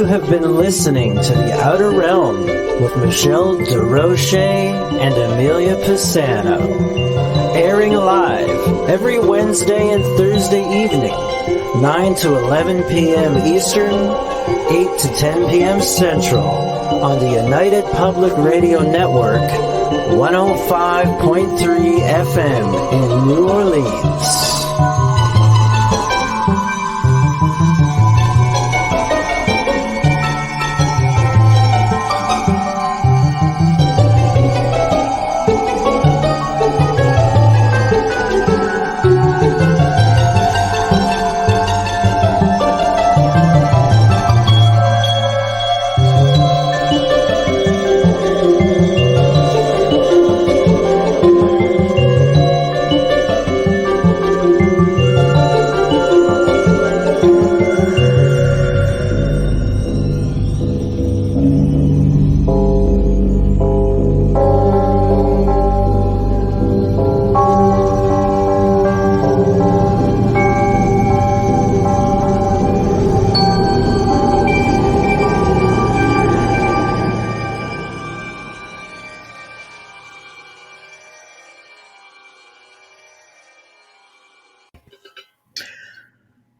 have been listening to The Outer Realm with Michelle DeRoche and Amelia Pisano, airing live every Wednesday and Thursday evening, 9 to 11 p.m. Eastern, 8 to 10 p.m. Central, on the United Public Radio Network, 105.3 FM in New Orleans.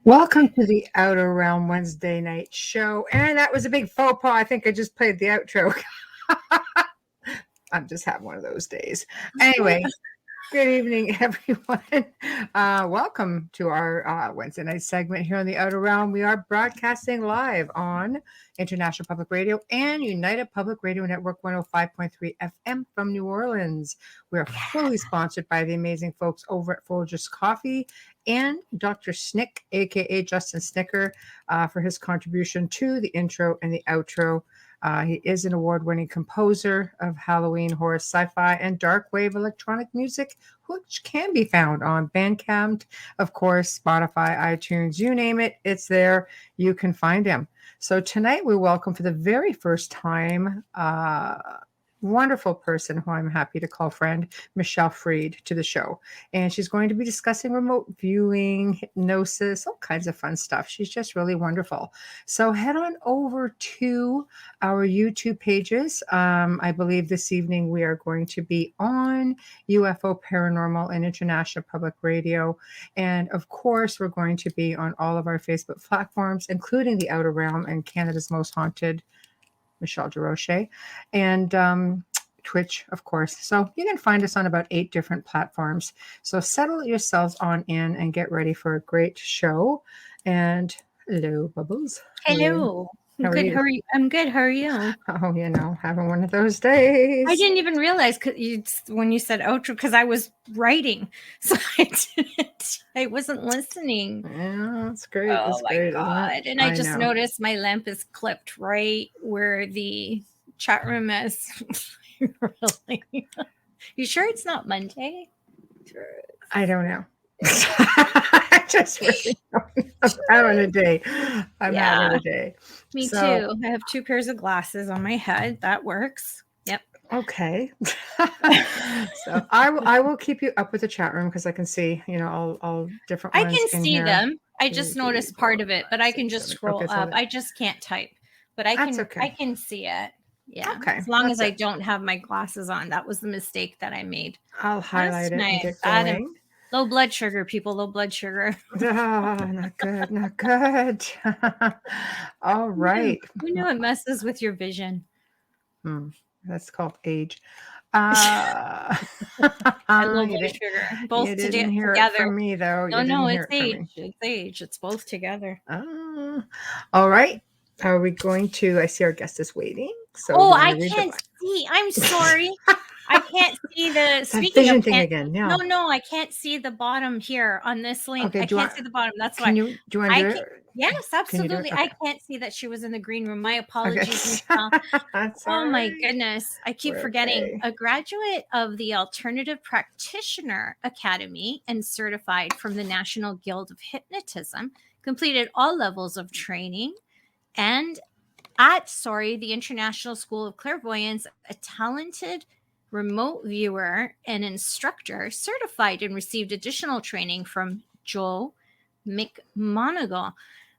Welcome to the Outer Realm Wednesday night show. And that was a big faux pas. I think I just played the outro. I'm just having one of those days. Anyway, good evening, everyone. Welcome to our Wednesday night segment here on the Outer Realm. We are broadcasting live on International Public Radio and United Public Radio Network 105.3 FM from New Orleans. We are fully sponsored by the amazing folks over at Folgers Coffee and Dr. Snick, aka Justin Snicker, for his contribution to the intro and the outro. He is an award-winning composer of Halloween, horror, sci-fi, and dark wave electronic music, which can be found on Bandcamp, of course, Spotify, iTunes, you name it, it's there. You can find him. So tonight we welcome for the very first time wonderful person who I'm happy to call friend, Michelle Freed, to the show. And she's going to be discussing remote viewing, hypnosis, all kinds of fun stuff. She's just really wonderful. So head on over to our YouTube pages. I believe this evening we are going to be on UFO Paranormal and International Public Radio. And of course, we're going to be on all of our Facebook platforms, including The Outer Realm and Canada's Most Haunted, Michelle DeRoche, and Twitch, of course. So you can find us on about 8 different platforms. So settle yourselves on in and get ready for a great show. And hello, Bubbles. Hello. How are you? I'm good. How are you? Oh, having one of those days. I didn't even realize when you said outro because I was writing, so I wasn't listening. Yeah, that's great. Oh that's my great, god! And I just noticed my lamp is clipped right where the chat room is. Really? You sure it's not Monday? I don't know. I just really I'm having a day. I'm having a day. Me too. I have 2 pairs of glasses on my head. That works. Yep. Okay. So I will keep you up with the chat room because I can see, all different ones. I can see here. them. I just noticed part of it, but I can just scroll up. I just can't type, but I can see it. Yeah. Okay. As long as I don't have my glasses on. That was the mistake that I made. I'll highlight it and get going. Low blood sugar, people. Low blood sugar. Not good. Not good. All right. You know it messes with your vision. That's called age. Low blood sugar. Both together. It from me though. No, it's age. It's age. It's both together. All right. Are we going to? I see our guest is waiting. So I can't see. I'm sorry. I can't see the speaking of thing again. Yeah. No, I can't see the bottom here on this link. Okay, I can't see the bottom. That's why. Do you want to do it? Yes, absolutely. Okay. I can't see that she was in the green room. My apologies, Michelle. Oh my goodness. I keep forgetting. Okay. A graduate of the Alternative Practitioner Academy and certified from the National Guild of Hypnotism, completed all levels of training and at the International School of Clairvoyance, a talented remote viewer and instructor, certified and received additional training from Joe McMonagle.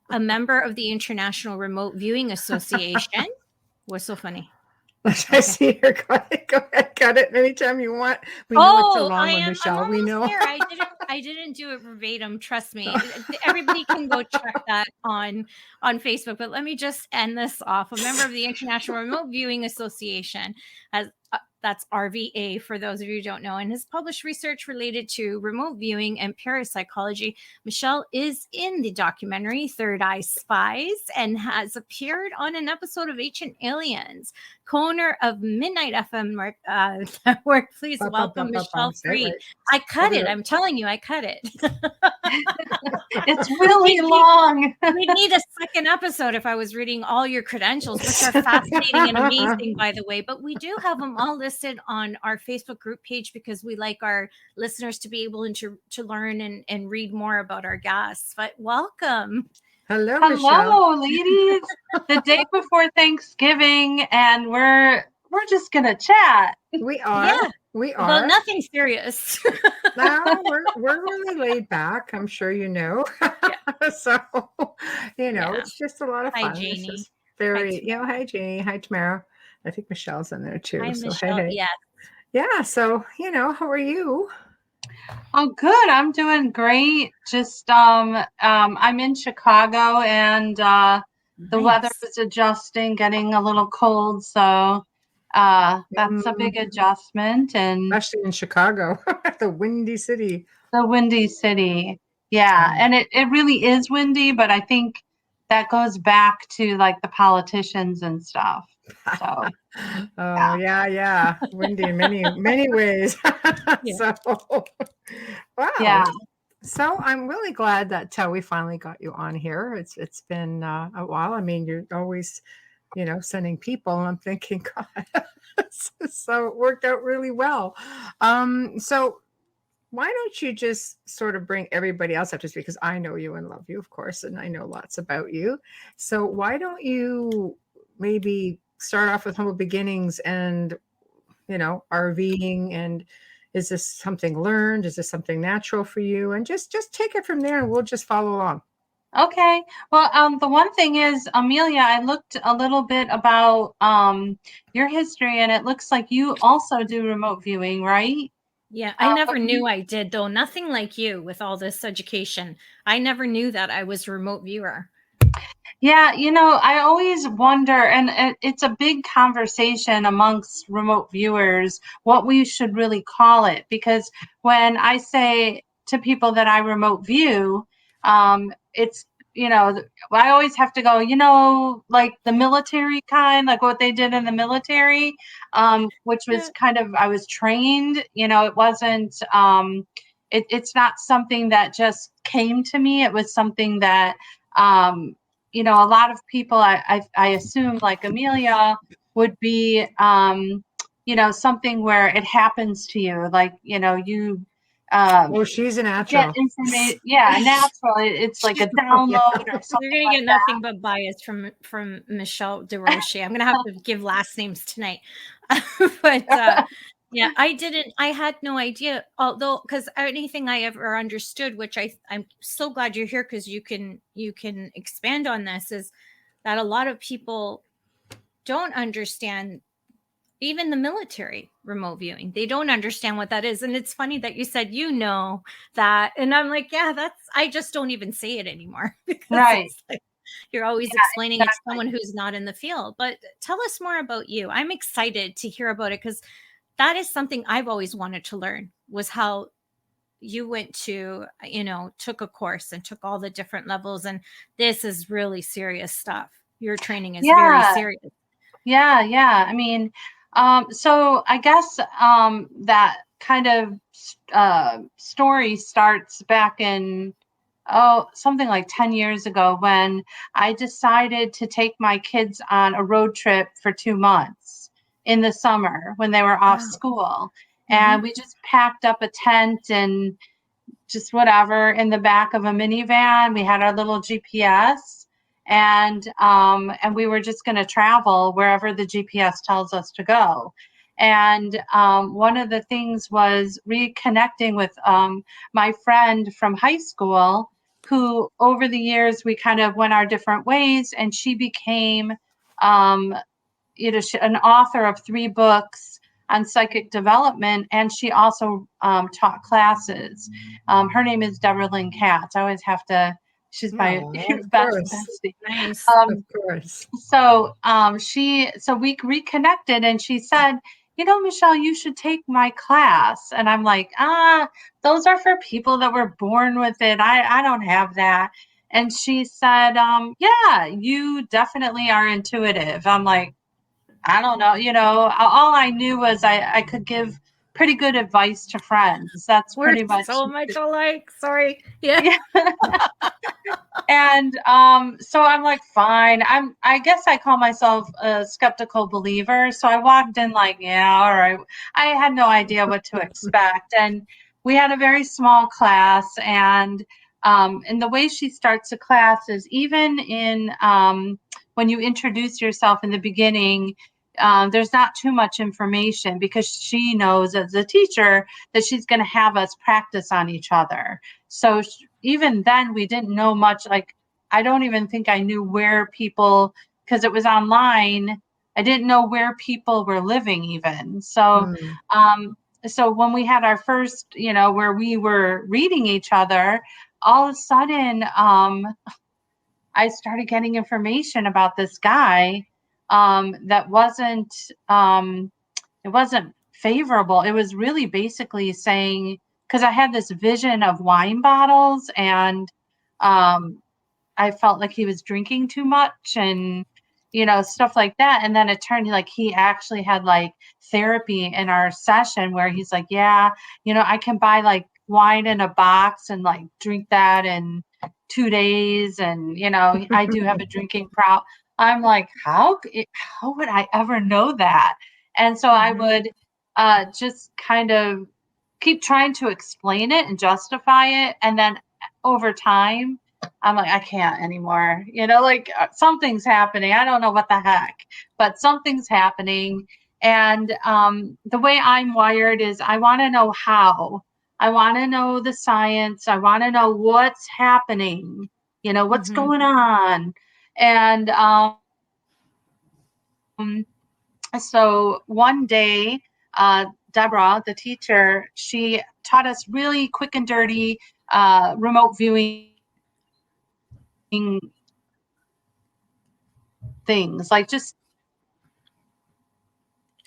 a member of the International Remote Viewing Association. What's so funny? I see her. Go ahead, cut it anytime you want. We know it's a long one, Michelle. I'm we know. There. I didn't do it verbatim. Trust me. Everybody can go check that on Facebook. But let me just end this off. A member of the International Remote Viewing Association has. That's RVA for those of you who don't know, and has published research related to remote viewing and parapsychology. Michelle is in the documentary Third Eye Spies and has appeared on an episode of Ancient Aliens. Co-owner of Midnight FM Network, please welcome Michelle Freed. I cut it. I'm telling you, I cut it. It's really long. We need a second episode if I was reading all your credentials, which are fascinating and amazing, by the way. But we do have them all listed on our Facebook group page because we like our listeners to be able to learn and read more about our guests. But welcome. Hello, Michelle. Ladies. The day before Thanksgiving, and we're just gonna chat. We are. Yeah. We are. Well, nothing serious. No, we're really laid back. I'm sure you know. Yeah. So, it's just a lot of fun. Hi, Janie. It's very, hi, Janie. Hi, Tamara. I think Michelle's in there too. Hi, so, Michelle. Hey. Yes. Yeah. So, how are you? Oh, good. I'm doing great. Just, I'm in Chicago, and the weather is adjusting, getting a little cold. So that's a big adjustment. And especially in Chicago, the windy city. Yeah. And it really is windy, but I think that goes back to like the politicians and stuff. So yeah. Windy in many ways. So wow. Yeah. So I'm really glad that we finally got you on here. It's been a while. I mean, you're always, sending people, and I'm thinking, God, so it worked out really well. So why don't you just sort of bring everybody else up to speak? Because I know you and love you, of course, and I know lots about you. So why don't you maybe start off with humble beginnings and, RVing, and is this something learned? Is this something natural for you? And just take it from there, and we'll just follow along. Okay. Well, the one thing is, Amelia, I looked a little bit about your history, and it looks like you also do remote viewing, right? Yeah, I never knew I did, though. Nothing like you with all this education. I never knew that I was a remote viewer. Yeah, I always wonder, and it's a big conversation amongst remote viewers, what we should really call it. Because when I say to people that I remote view, it's, I always have to go, like the military kind, like what they did in the military, which was kind of, I was trained, it wasn't, it's not something that just came to me. It was something that, a lot of people, I assume, like Amelia, would be, something where it happens to you, like, you. She's a natural. Get information. Yeah, natural. It's like a download or something. You're gonna get nothing but bias from Michelle DeRoche. I'm gonna have to give last names tonight, but yeah, I had no idea. Although, because anything I ever understood, which I'm so glad you're here because you can expand on this, is that a lot of people don't understand. Even the military remote viewing, they don't understand what that is. And it's funny that you said, that. And I'm like, yeah, I just don't even say it anymore. Right. Like, you're always explaining it to someone who's not in the field. But tell us more about you. I'm excited to hear about it because that is something I've always wanted to learn, was how you went to, took a course and took all the different levels. And this is really serious stuff. Your training is very serious. Yeah. I mean, so I guess that kind of story starts back in something like 10 years ago, when I decided to take my kids on a road trip for 2 months in the summer when they were off school. And we just packed up a tent and just whatever in the back of a minivan. We had our little GPS. And we were just going to travel wherever the GPS tells us to go. And one of the things was reconnecting with my friend from high school, who over the years we kind of went our different ways, and she became an author of 3 books on psychic development, and she also taught classes. Her name is Deborah Lynn Katz. I always have to. She's my bestie. Nice. Of course. So we reconnected, and she said, Michelle, you should take my class. And I'm like, those are for people that were born with it. I don't have that. And she said, yeah, you definitely are intuitive. I'm like, I don't know. All I knew was I could give pretty good advice to friends. That's pretty much so much alike. Sorry. Yeah. And so I'm like, fine. I guess I call myself a skeptical believer. So I walked in like, yeah, all right. I had no idea what to expect. And we had a very small class. And the way she starts a class is even in when you introduce yourself in the beginning, there's not too much information because she knows as a teacher that she's going to have us practice on each other. So even then we didn't know much. Like, I don't even think I knew where people, because it was online, I didn't know where people were living even. So, so when we had our first, where we were reading each other, all of a sudden, I started getting information about this guy that wasn't, it wasn't favorable. It was really basically saying, because I had this vision of wine bottles, and I felt like he was drinking too much and, stuff like that. And then it turned like he actually had like therapy in our session where he's like, yeah, I can buy like wine in a box and like drink that in 2 days. And, I do have a drinking problem. I'm like, how would I ever know that? And so I would just kind of keep trying to explain it and justify it. And then over time, I'm like, I can't anymore. Like something's happening. I don't know what the heck, but something's happening. And the way I'm wired is I want to know how. I want to know the science. I want to know what's happening, what's going on. And so one day, Deborah, the teacher, she taught us really quick and dirty remote viewing things, like just,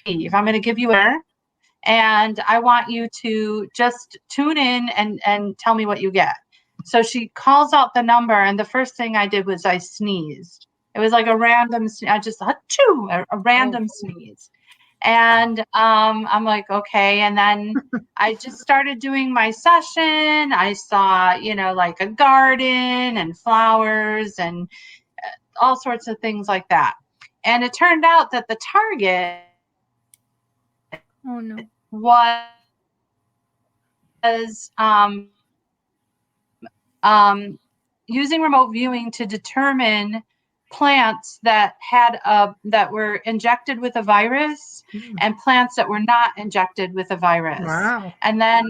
if I'm going to give you an and I want you to just tune in and tell me what you get. So she calls out the number, and the first thing I did was I sneezed. It was like a random, I just achoo, a random sneeze. And I'm like, okay. And then I just started doing my session. I saw, like a garden and flowers and all sorts of things like that. And it turned out that the target was using remote viewing to determine plants that that were injected with a virus and plants that were not injected with a virus. Wow. And then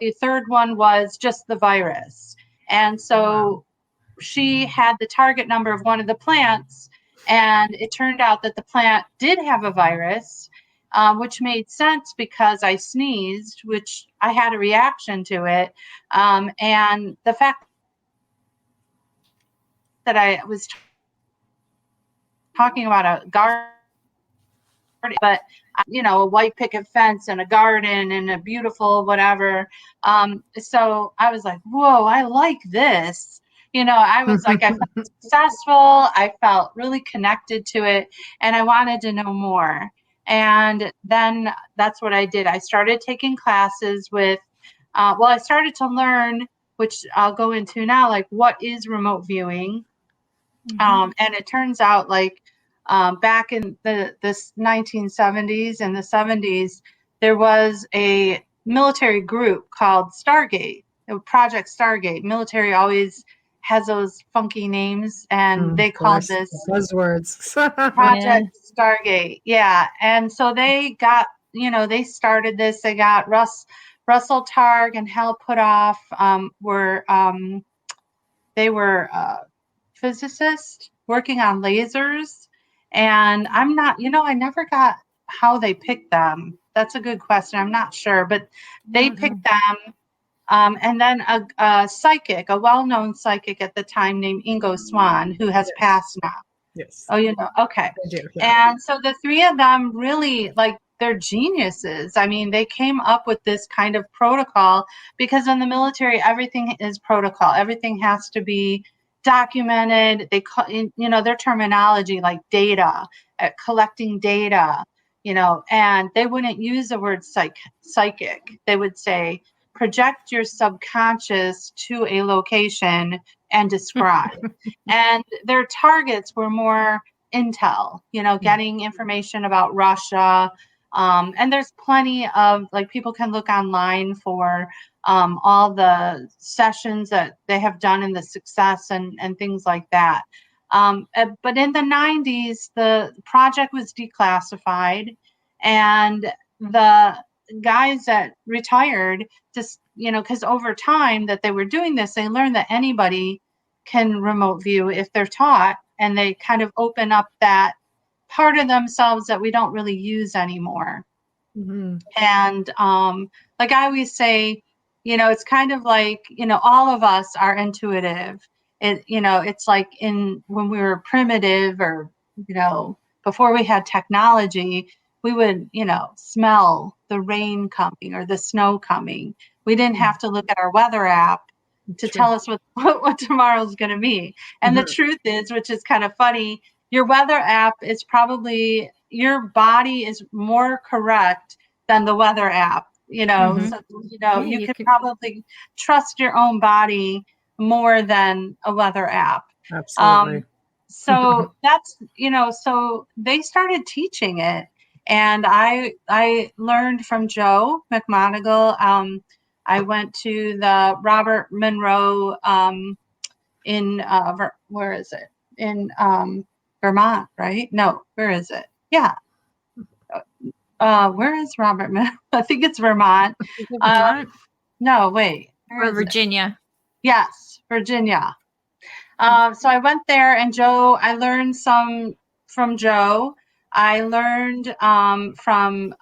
the third one was just the virus. And so she had the target number of one of the plants, and it turned out that the plant did have a virus, which made sense because I sneezed, which I had a reaction to it. And the fact that I was talking about a garden, but a white picket fence and a garden and a beautiful whatever. So I was like, whoa, I like this. I was like, I felt successful. I felt really connected to it, and I wanted to know more. And then that's what I did. I started taking classes with, I started to learn, which I'll go into now, like what is remote viewing. And it turns out like back in the 1970s and the 70s, there was a military group called Stargate, Project Stargate. Military always has those funky names, and they called this buzzwords. Project Stargate. Yeah. And so they got, they started this. They got Russell Targ and Hal Puthoff were they were physicists working on lasers. And I'm not, I never got how they picked them. That's a good question. I'm not sure, but they picked them. And then a psychic, a well-known psychic at the time named Ingo Swann, who has passed now. Yes. Oh, okay. I do, yeah. And so the three of them really, like, they're geniuses. I mean, they came up with this kind of protocol because in the military, everything is protocol. Everything has to be documented. They call, their terminology, like data, collecting data, and they wouldn't use the word psychic. They would say, project your subconscious to a location and describe. And their targets were more intel, getting information about Russia. And there's plenty of, like, people can look online for all the sessions that they have done in the success and things like that. But in the 90s, the project was declassified, and the guys that retired just, because over time that they were doing this, they learned that anybody can remote view if they're taught, and they kind of open up that part of themselves that we don't really use anymore. Mm-hmm. And like I always say, it's kind of like, all of us are intuitive. It's like when we were primitive, or, before we had technology, we would, smell the rain coming or the snow coming. We didn't have to look at our weather app to tell us what tomorrow's going to be. And the truth is, which is kind of funny, your weather app is probably, your body is more correct than the weather app, so, you can probably trust your own body more than a weather app. Absolutely. So that's, so they started teaching it, and I learned from Joe McMoneagle. I went to the Robert Monroe in where is it? In Vermont, right? No, where is it? Yeah. Where is Robert Monroe? I think it's Vermont. No, wait. Or Virginia. Yes, Virginia. So I went there, and I learned some from Joe. I learned from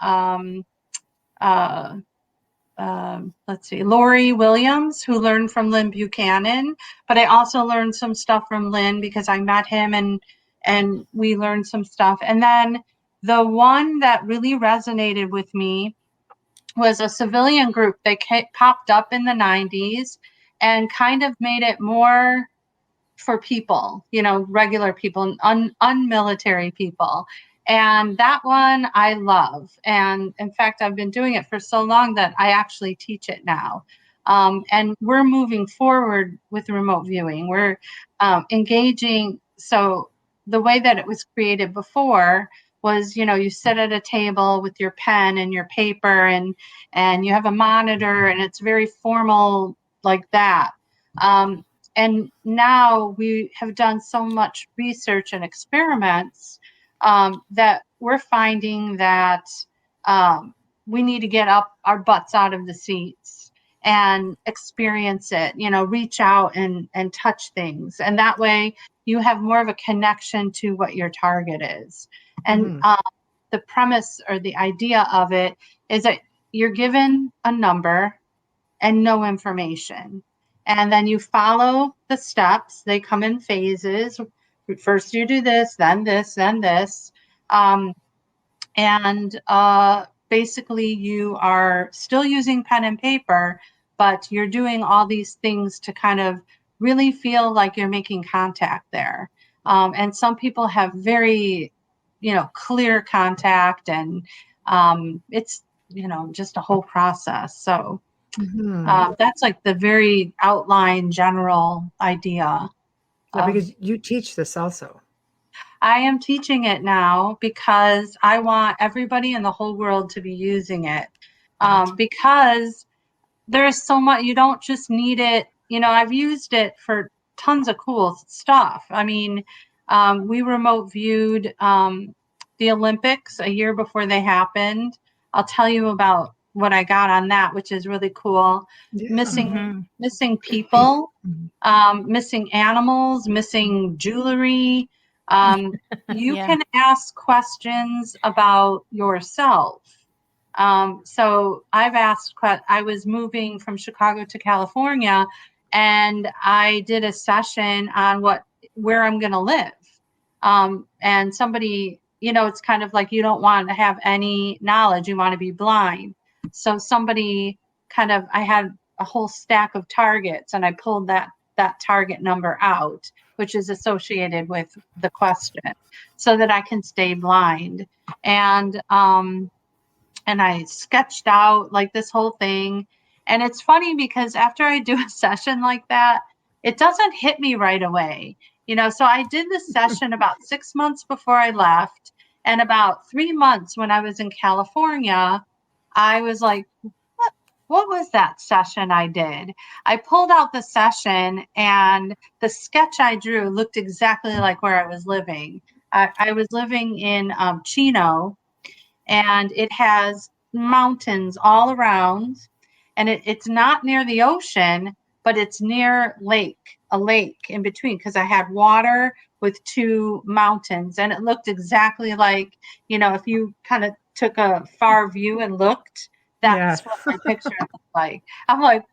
let's see, Lori Williams, who learned from Lynn Buchanan. But I also learned some stuff from Lynn because I met him, and we learned some stuff. And then the one that really resonated with me was a civilian group that popped up in the 90s and kind of made it more for people, regular people, unmilitary people. And that one I love. And in fact, I've been doing it for so long that I actually teach it now. And we're moving forward with remote viewing. We're engaging. So the way that it was created before was, you sit at a table with your pen and your paper, and you have a monitor, and it's very formal like that. And now we have done so much research and experiments that we're finding that we need to get up our butts out of the seats and experience it, reach out and touch things. And that way you have more of a connection to what your target is. And the premise or the idea of it is that you're given a number and no information. And then you follow the steps. They come in phases. First you do this, then this, then this. And basically you are still using pen and paper, but you're doing all these things to kind of really feel like you're making contact there. And some people have very, clear contact, and it's, just a whole process. So that's like the very outline general idea. Yeah, because you teach this also. I am teaching it now because I want everybody in the whole world to be using it. Because there's so much, you don't just need it. I've used it for tons of cool stuff. I mean, we remote viewed the Olympics a year before they happened. I'll tell you about what I got on that, which is really cool. Yeah. Missing people, missing animals, missing jewelry. You Yeah. can ask questions about yourself. So I've asked, I was moving from Chicago to California, and I did a session on where I'm going to live. And somebody, it's kind of like you don't want to have any knowledge. You want to be blind. So somebody I had a whole stack of targets, and I pulled that target number out, which is associated with the question, so that I can stay blind. And I sketched out like this whole thing. And it's funny because after I do a session like that, it doesn't hit me right away. So I did this session about 6 months before I left, and about 3 months when I was in California, I was like, what was that session I did? I pulled out the session, and the sketch I drew looked exactly like where I was living. I was living in Chino, and it has mountains all around, and it's not near the ocean, but it's near a lake in between, because I had water with 2 mountains, and it looked exactly like, if you kind of took a far view and looked, that's what my picture looked like. I'm like,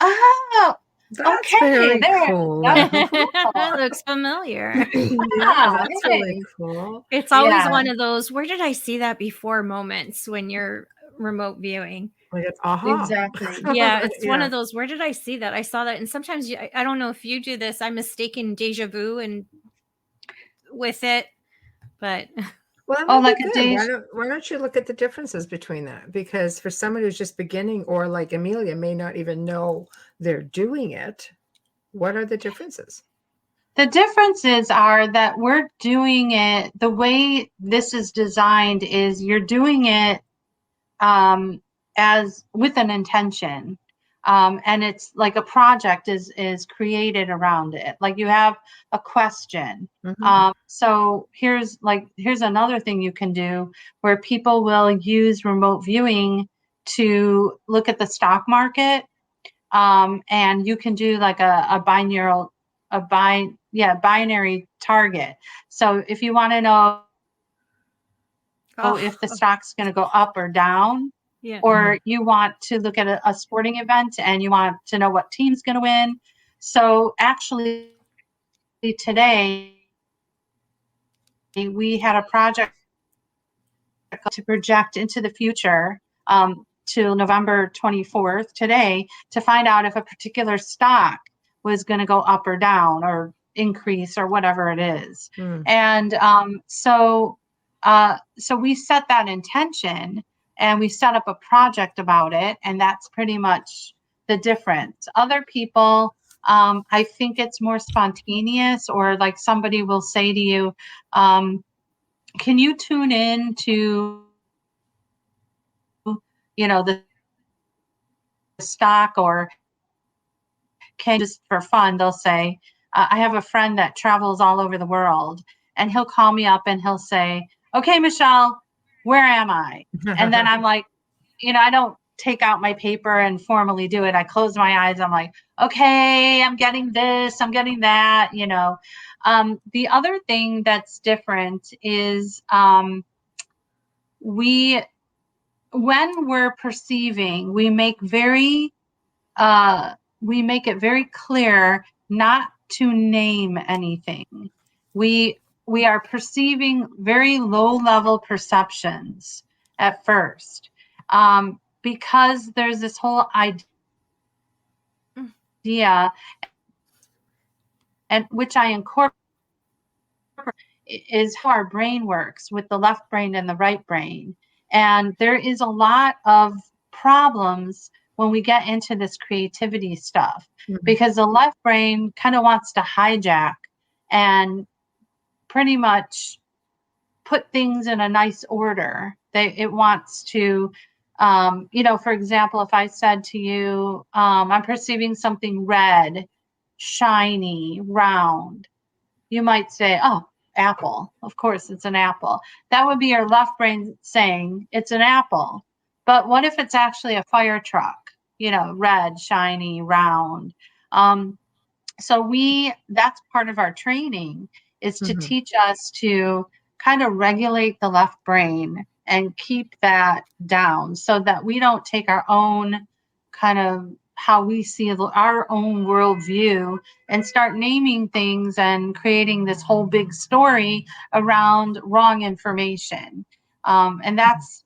oh, That's okay, very there. cool. That looks familiar. Yeah, that's really cool. It's always one of those, where did I see that before moments when you're remote viewing. Like it's aha. Exactly. Yeah, it's one of those, where did I see that? I saw that. And sometimes I don't know if you do this. I'm mistaken deja vu and with it, but well, like why don't you look at the differences between that? Because for someone who's just beginning, or like Amelia may not even know they're doing it, what are the differences? The differences are that we're doing it, the way this is designed is you're doing it as with an intention. And it's like a project is created around it. Like you have a question. So here's another thing you can do where people will use remote viewing to look at the stock market. And you can do like a binary target. So if you want to know if the stock's going to go up or down, or you want to look at a sporting event and you want to know what team's going to win. So actually today we had a project to project into the future till November 24th today to find out if a particular stock was going to go up or down or increase or whatever it is. And so we set that intention and we set up a project about it, and that's pretty much the difference. Other people, I think it's more spontaneous, or like somebody will say to you, can you tune in to, the stock, or can just for fun, they'll say, I have a friend that travels all over the world, and he'll call me up and he'll say, okay, Michelle, where am I? And then I'm like, I don't take out my paper and formally do it. I close my eyes. I'm like, okay, I'm getting this, I'm getting that, The other thing that's different is when we're perceiving, we make it very clear not to name anything. We are perceiving very low-level perceptions at first, because there's this whole idea, and which I incorporate, is how our brain works with the left brain and the right brain. And there is a lot of problems when we get into this creativity stuff, because the left brain kind of wants to hijack and pretty much put things in a nice order. It wants to, for example, if I said to you, I'm perceiving something red, shiny, round, you might say, oh, apple. Of course, it's an apple. That would be your left brain saying it's an apple. But what if it's actually a fire truck, red, shiny, round? So that's part of our training, is to Mhm. teach us to kind of regulate the left brain and keep that down so that we don't take our own kind of how we see our own worldview and start naming things and creating this whole big story around wrong information. And that's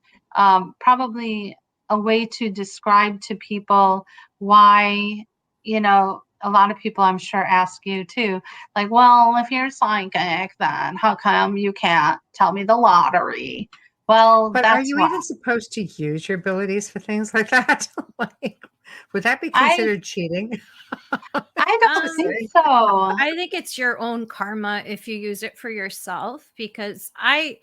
probably a way to describe to people why, a lot of people I'm sure ask you too, like, well, if you're psychic, then how come you can't tell me the lottery? Well, But are that's you why. even supposed to use your abilities for things like that? Like, would that be I considered cheating? I don't Just think saying. so. I think it's your own karma if you use it for yourself, because I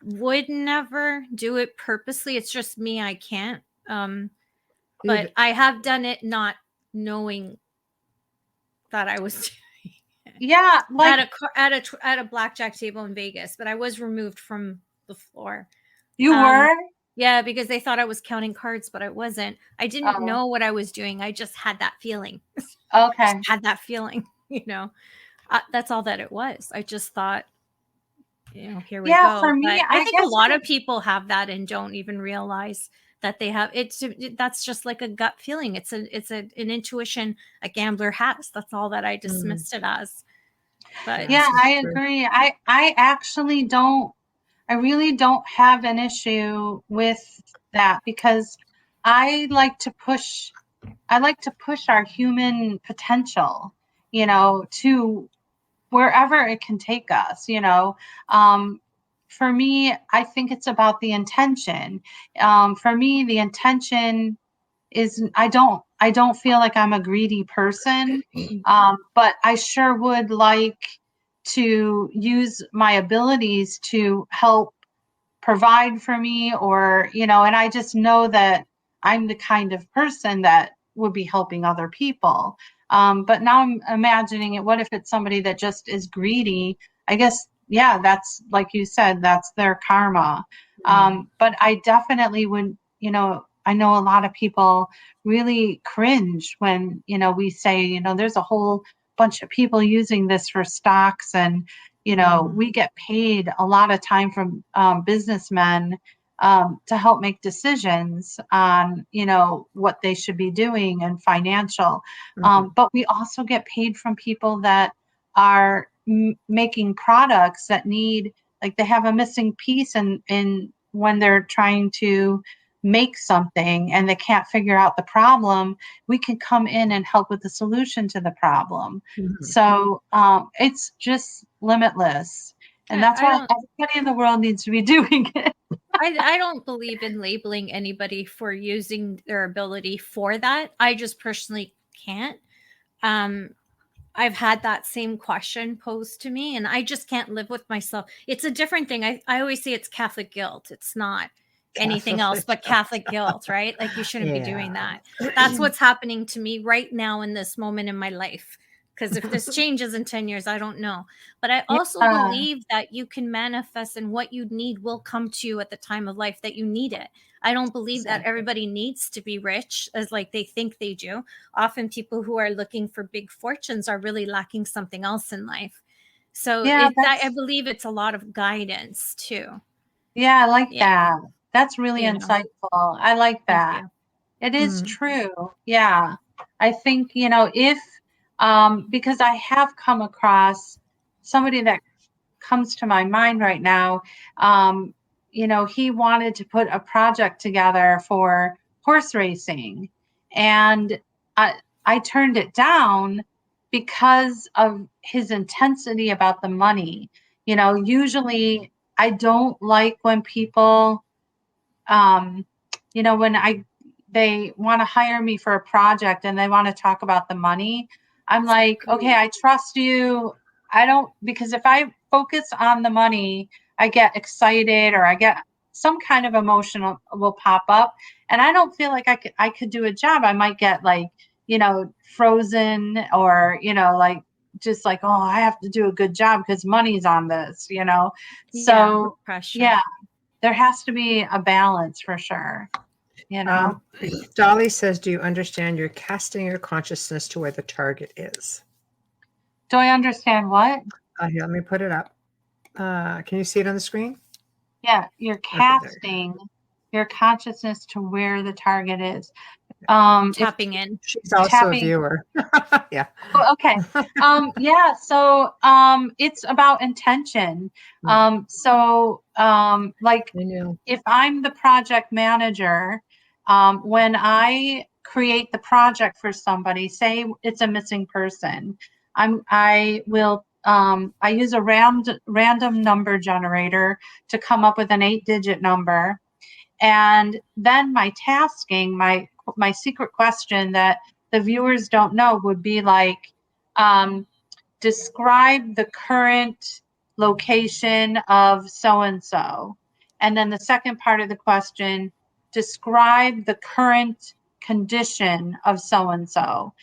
would never do it purposely. It's just me. I can't. But I have done it not knowing that I was doing it Yeah, like at a blackjack table in Vegas, but I was removed from the floor. you were. Yeah, because they thought I was counting cards, but I wasn't. I didn't Oh, know what I was doing. I just had that feeling. okay. Just had that feeling, that's all that it was. I just thought, here we Yeah, go. for me, But I I think a guess lot of people have that and don't even realize that they have that's just like a gut feeling. It's an intuition a gambler has. That's all that I dismissed it as. But yeah, This is I true. agree. I actually don't. I really don't have an issue with that because I like to push I like to push our human potential, to wherever it can take us, For me, I think it's about the intention. For me, the intention is I don't feel like I'm a greedy person, but I sure would like to use my abilities to help provide for me, or and I just know that I'm the kind of person that would be helping other people. But now I'm imagining it, what if it's somebody that just is greedy? I guess, yeah, that's like you said, that's their karma. But I definitely would, I know a lot of people really cringe when we say, there's a whole bunch of people using this for stocks, and we get paid a lot of time from businessmen to help make decisions on, what they should be doing and financial. But we also get paid from people that are making products that need, like, they have a missing piece in when they're trying to make something and they can't figure out the problem. We can come in and help with the solution to the problem. So it's just limitless. And that's I why don't everybody in the world needs to be doing it. I don't believe in labeling anybody for using their ability for that. I just personally can't. Um, I've had that same question posed to me, and I just can't live with myself. It's a different thing. I always say it's Catholic guilt. It's not anything else but Catholic guilt, right? Like, you shouldn't be doing that. That's what's happening to me right now in this moment in my life. Because if this changes in 10 years, I don't know. But I also Yeah, believe that you can manifest, and what you need will come to you at the time of life that you need it. I don't believe that everybody needs to be rich as like they think they do. Often people who are looking for big fortunes are really lacking something else in life. So yeah, I believe it's a lot of guidance too. I like Yeah, that. That's really you know. insightful. I like Thank that. you. It is true. Yeah. I think, if, because I have come across somebody that comes to my mind right now. He wanted to put a project together for horse racing, and I turned it down because of his intensity about the money. Usually I don't like when people, um, when they want to hire me for a project and they want to talk about the money. I'm like, okay, I trust you. I don't, because if I focus on the money, I get excited, or I get some kind of emotion will pop up, and I don't feel like I could do a job. I might get like, frozen, or, like, just like, oh, I have to do a good job because money's on this. Yeah, So pressure. yeah, there has to be a balance for sure. you know. Dolly says, do you understand you're casting your consciousness to where the target is? Do I understand what? Here, let me put it up. Can you see it on the screen? Yeah, you're Okay, there. casting your consciousness to where the target is. Tapping in. She's also a viewer. Yeah. Oh, okay. Yeah. So it's about intention. Like if I'm the project manager, when I create the project for somebody, say it's a missing person, I use a random number generator to come up with an 8-digit number. And then my tasking, my secret question that the viewers don't know would be like, describe the current location of so-and-so. And then the second part of the question, describe the current condition of so-and-so.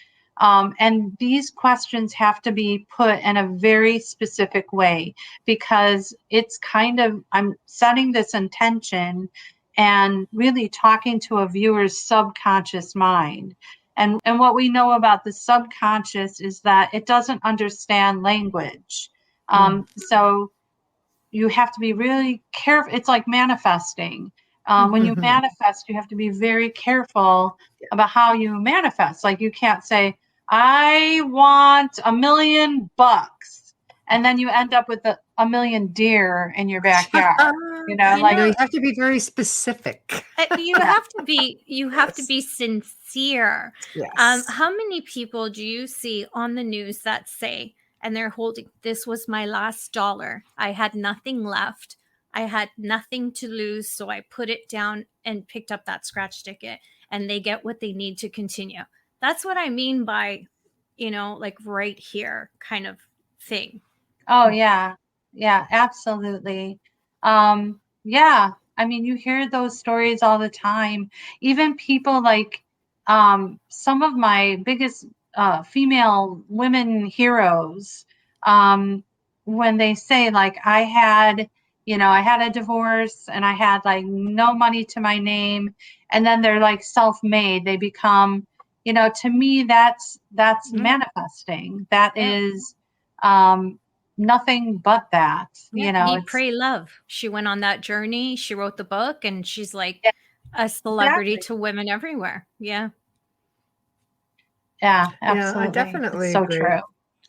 And these questions have to be put in a very specific way because it's kind of, I'm setting this intention and really talking to a viewer's subconscious mind. And what we know about the subconscious is that it doesn't understand language. So you have to be really careful. It's like manifesting. When you manifest, you have to be very careful about how you manifest. Like you can't say, I want $1 million, and then you end up with a million deer in your backyard. You have to be very specific. You have to be sincere. Yes. How many people do you see on the news that say, and they're holding, this was my last dollar. I had nothing left. I had nothing to lose. So I put it down and picked up that scratch ticket, and they get what they need to continue. That's what I mean by, like right here kind of thing. Oh, yeah. Yeah, absolutely. Yeah. I mean, you hear those stories all the time. Even people like some of my biggest female women heroes, when they say like, I had a divorce and I had like no money to my name, and then they're like self-made, they become, to me, that's manifesting. That is nothing but that. Eat, Pray, Love. She went on that journey. She wrote the book, and she's like a celebrity to women everywhere. Yeah. Yeah, absolutely. Yeah, I definitely so agree. True.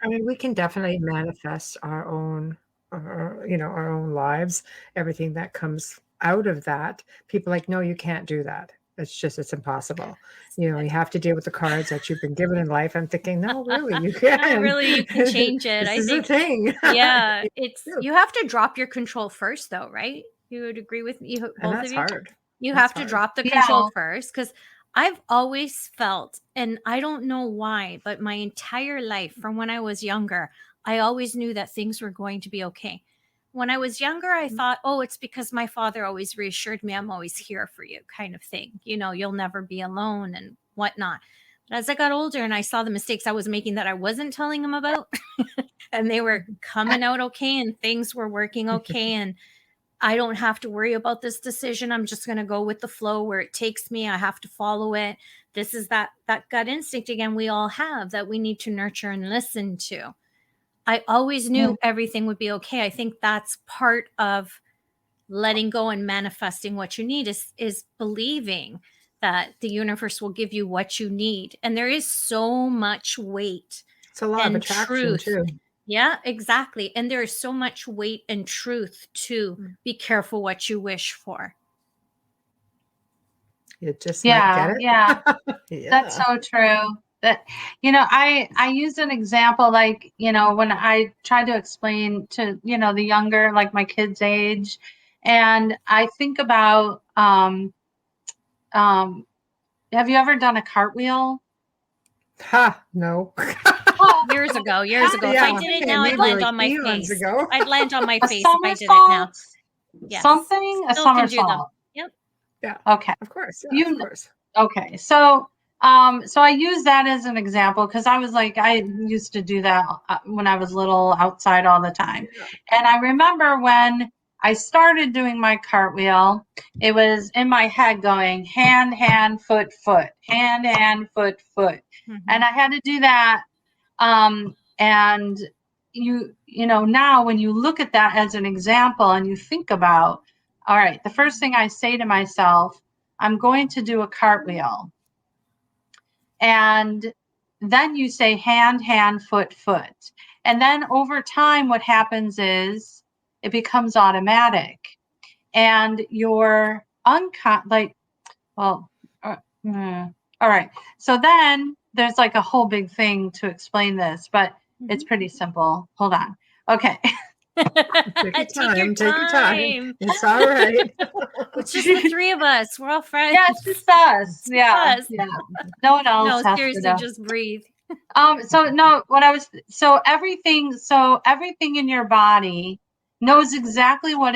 I mean, we can definitely manifest our own lives, everything that comes out of that. People are like, no, you can't do that. It's impossible. You have to deal with the cards that you've been given in life. I'm thinking, no, really, you can. Really, you can change it. This is the thing. Yeah, you have to drop your control first, though, right? You would agree with me, both and that's of you? hard. You have to drop the control first, because I've always felt, and I don't know why, but my entire life from when I was younger, I always knew that things were going to be okay. When I was younger, I thought, oh, it's because my father always reassured me I'm always here for you, kind of thing. You'll never be alone and whatnot. But as I got older and I saw the mistakes I was making that I wasn't telling him about, and they were coming out okay, and things were working okay, and I don't have to worry about this decision. I'm just going to go with the flow where it takes me. I have to follow it. This is that gut instinct again we all have that we need to nurture and listen to. I always knew everything would be okay. I think that's part of letting go and manifesting what you need is believing that the universe will give you what you need. And there is so much weight. It's a lot of attraction too. Yeah, exactly. And there is so much weight and truth to be careful what you wish for. You just might get it. Yeah. That's so true. That, I use an example, like, when I try to explain to, the younger, like my kids' age, and I think about, have you ever done a cartwheel? No. Years ago. Yeah. If I did it now, I'd land on my face. I'd land on my face if I did it now. Yes. Something? A somersault. Yep. Yeah. Okay. Of course. Yeah, of course. Okay. So I use that as an example because I was like, I used to do that when I was little outside all the time. Yeah. And I remember when I started doing my cartwheel, it was in my head going hand, hand, foot, foot, hand, foot, foot. And I had to do that. And you know, now when you look at that as an example and you think about, all right, the first thing I say to myself, I'm going to do a cartwheel. And then you say hand, hand, foot, foot. And then over time, what happens is it becomes automatic. And your all right. So then there's like a whole big thing to explain this, but it's pretty simple. Hold on. Okay. Take your time. It's all right. It's just the three of us. We're all friends. Yeah, it's just us. Yeah. Yeah. No one else. No, seriously, just breathe. So everything in your body knows exactly what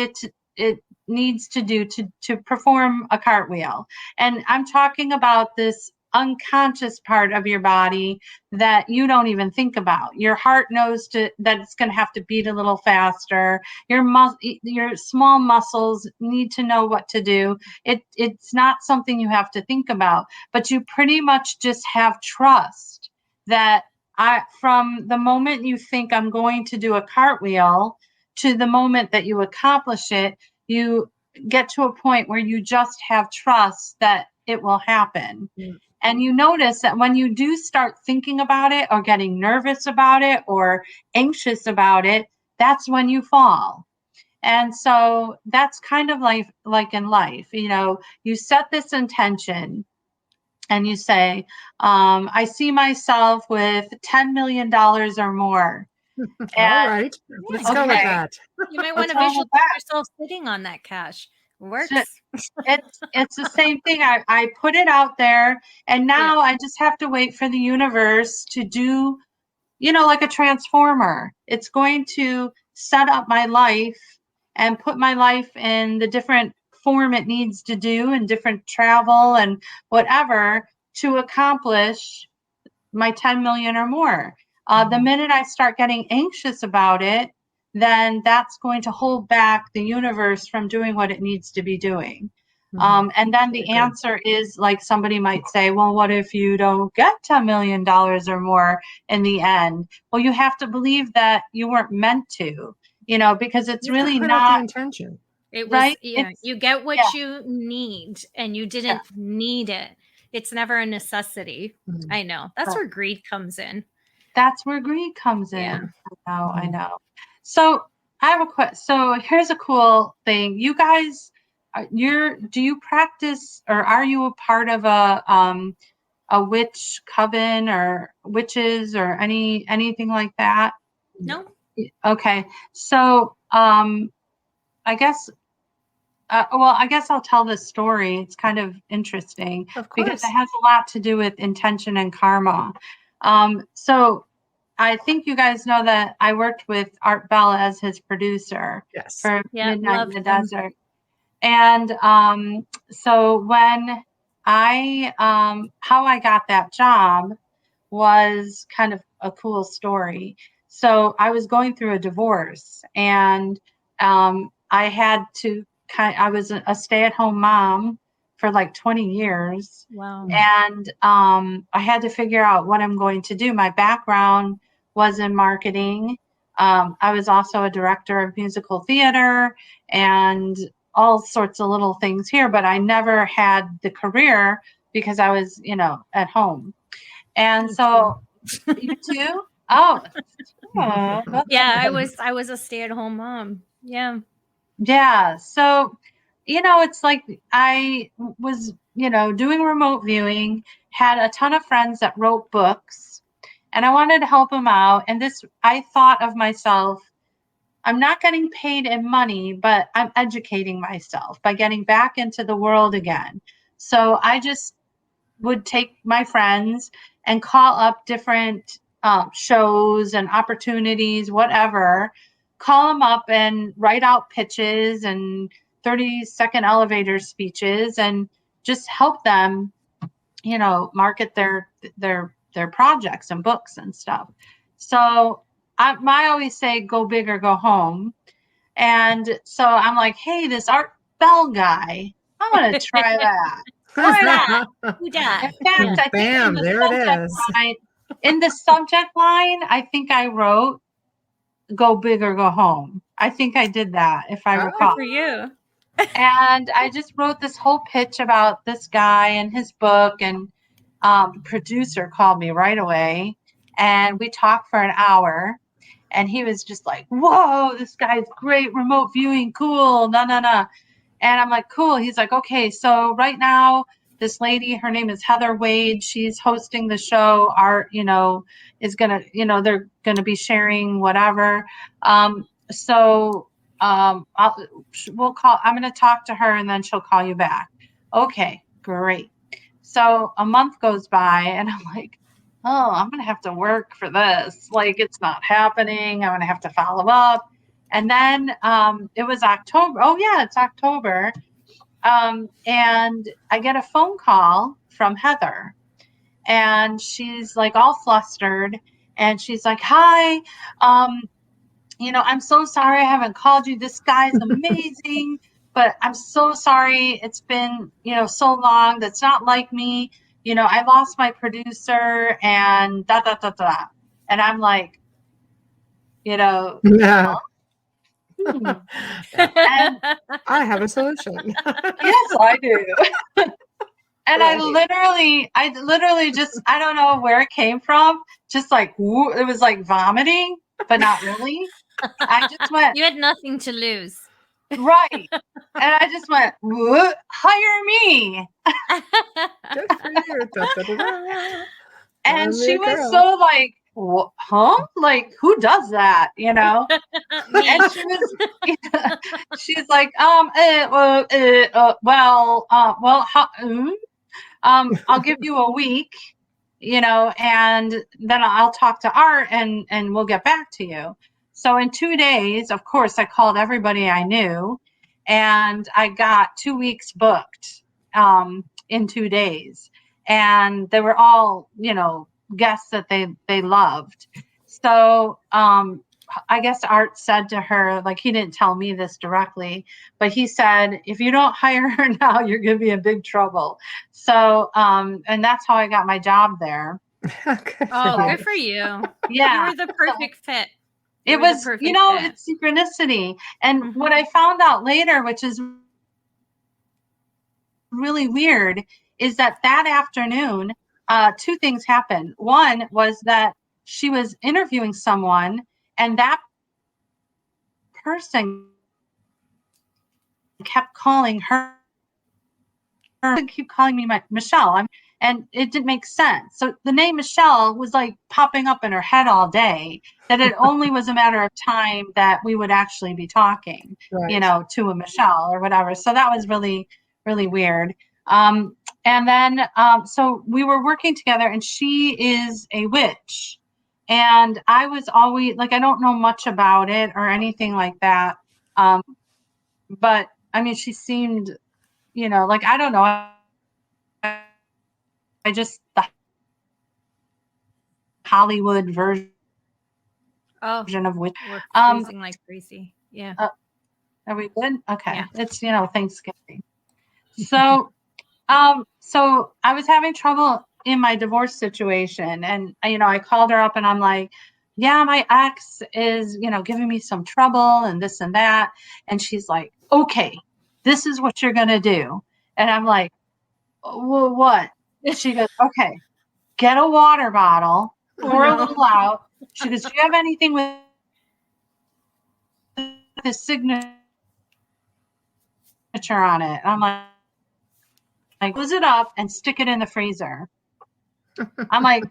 it needs to do to perform a cartwheel. And I'm talking about this unconscious part of your body that you don't even think about. Your heart knows that it's going to have to beat a little faster. Your small muscles need to know what to do. It's not something you have to think about, but you pretty much just have trust that from the moment you think I'm going to do a cartwheel to the moment that you accomplish it, you get to a point where you just have trust that it will happen. Mm. And you notice that when you do start thinking about it or getting nervous about it or anxious about it, that's when you fall. And so that's kind of like in life, you know, you set this intention and you say, I see myself with $10 million or more. All right. Let's go with that. You might want to visualize yourself sitting on that cash. Works. It's the same thing. I put it out there, and now I just have to wait for the universe to do, you know, like a transformer. It's going to set up my life and put my life in the different form it needs to do and different travel and whatever to accomplish my 10 million or more. The minute I start getting anxious about it, then that's going to hold back the universe from doing what it needs to be doing. And then the answer is, like, somebody might say, well, what if you don't get $10 million or more in the end? Well, you have to believe that you weren't meant to, you know, because it's really not the intention. It was, right? Yeah, you get what you need and you didn't need it. It's never a necessity. I know. That's where greed comes in. That's where greed comes in. I know. So I have so here's a cool thing. You guys, do you practice, or are you a part of a witch coven or witches or anything like that? No. Okay. So I guess I'll tell this story. It's kind of interesting because it has a lot to do with intention and karma. So I think you guys know that I worked with Art Bell as his producer for Midnight in the Desert. And so when how I got that job was kind of a cool story. So I was going through a divorce, and I had to I was a stay-at-home mom for like 20 years. Wow. And I had to figure out what I'm going to do. My background was in marketing. I was also a director of musical theater and all sorts of little things here, but I never had the career because I was, you know, at home. And so you too? Oh. Yeah, I was a stay-at-home mom. Yeah. Yeah. So, you know, it's like I was, you know, doing remote viewing, had a ton of friends that wrote books, and I wanted to help them out. And I thought of myself, I'm not getting paid in money, but I'm educating myself by getting back into the world again. So I just would take my friends and call up different shows and opportunities, whatever, call them up and write out pitches and 30-second elevator speeches and just help them, you know, market their projects and books and stuff. So I always say, go big or go home. And so I'm like, hey, this Art Bell guy, I'm going to try that. Why not? Who dat? In fact, I think Bam, there it is. in the subject line, I think I wrote "Go big or go home." I think I did that, if I Oh. recall. For you. And I just wrote this whole pitch about this guy and his book, and the producer called me right away, and we talked for an hour, and he was just like, whoa, this guy's great, remote viewing, cool, no. And I'm like, cool. He's like, okay, so right now, this lady, her name is Heather Wade. She's hosting the show. Art, is going to, they're going to be sharing whatever. So I'm going to talk to her and then she'll call you back. Okay, great. So a month goes by and I'm like, oh, I'm going to have to work for this. Like, it's not happening. I'm going to have to follow up. And then it was October. Oh, yeah, it's October. And I get a phone call from Heather. And she's like all flustered. And she's like, hi, I'm so sorry I haven't called you. This guy's amazing. But I'm so sorry. It's been, so long. That's not like me. I lost my producer and da, da, da, da. And I'm like, Yeah. And I have a solution. yes, I do. And I literally just, I don't know where it came from. Just like, it was like vomiting, but not really. I just went. You had nothing to lose. Right. And I just went, hire me. Good for you. Da, da, da, da. And she was girl. so like, huh? Like, who does that? And she was, she's like, I'll give you a week, and then I'll talk to Art and we'll get back to you. So in 2 days, of course, I called everybody I knew and I got 2 weeks booked in 2 days. And they were all, guests that they loved. So I guess Art said to her, like, he didn't tell me this directly, but he said, if you don't hire her now, you're going to be in big trouble. So, and that's how I got my job there. Good for you. Yeah. You were the perfect fit. It was, it's synchronicity. And what I found out later, which is really weird, is that afternoon, 2 things happened. One was that she was interviewing someone and that person kept calling her, keep calling me Michelle. And it didn't make sense. So the name Michelle was like popping up in her head all day, that it only was a matter of time that we would actually be talking, right. To a Michelle or whatever. So that was really, really weird. And then, so we were working together and she is a witch. And I was always like, I don't know much about it or anything like that. But I mean, she seemed, like, I don't know. I just, the Hollywood version of witch. We're freezing like crazy. Yeah. Are we good? Okay. Yeah. It's, Thanksgiving. So, so I was having trouble in my divorce situation and, I called her up and I'm like, yeah, my ex is, giving me some trouble and this and that. And she's like, okay, this is what you're going to do. And I'm like, well, what? She goes, okay, get a water bottle, pour a little out. She goes, do you have anything with the signature on it? And I'm like, close it up and stick it in the freezer. I'm like,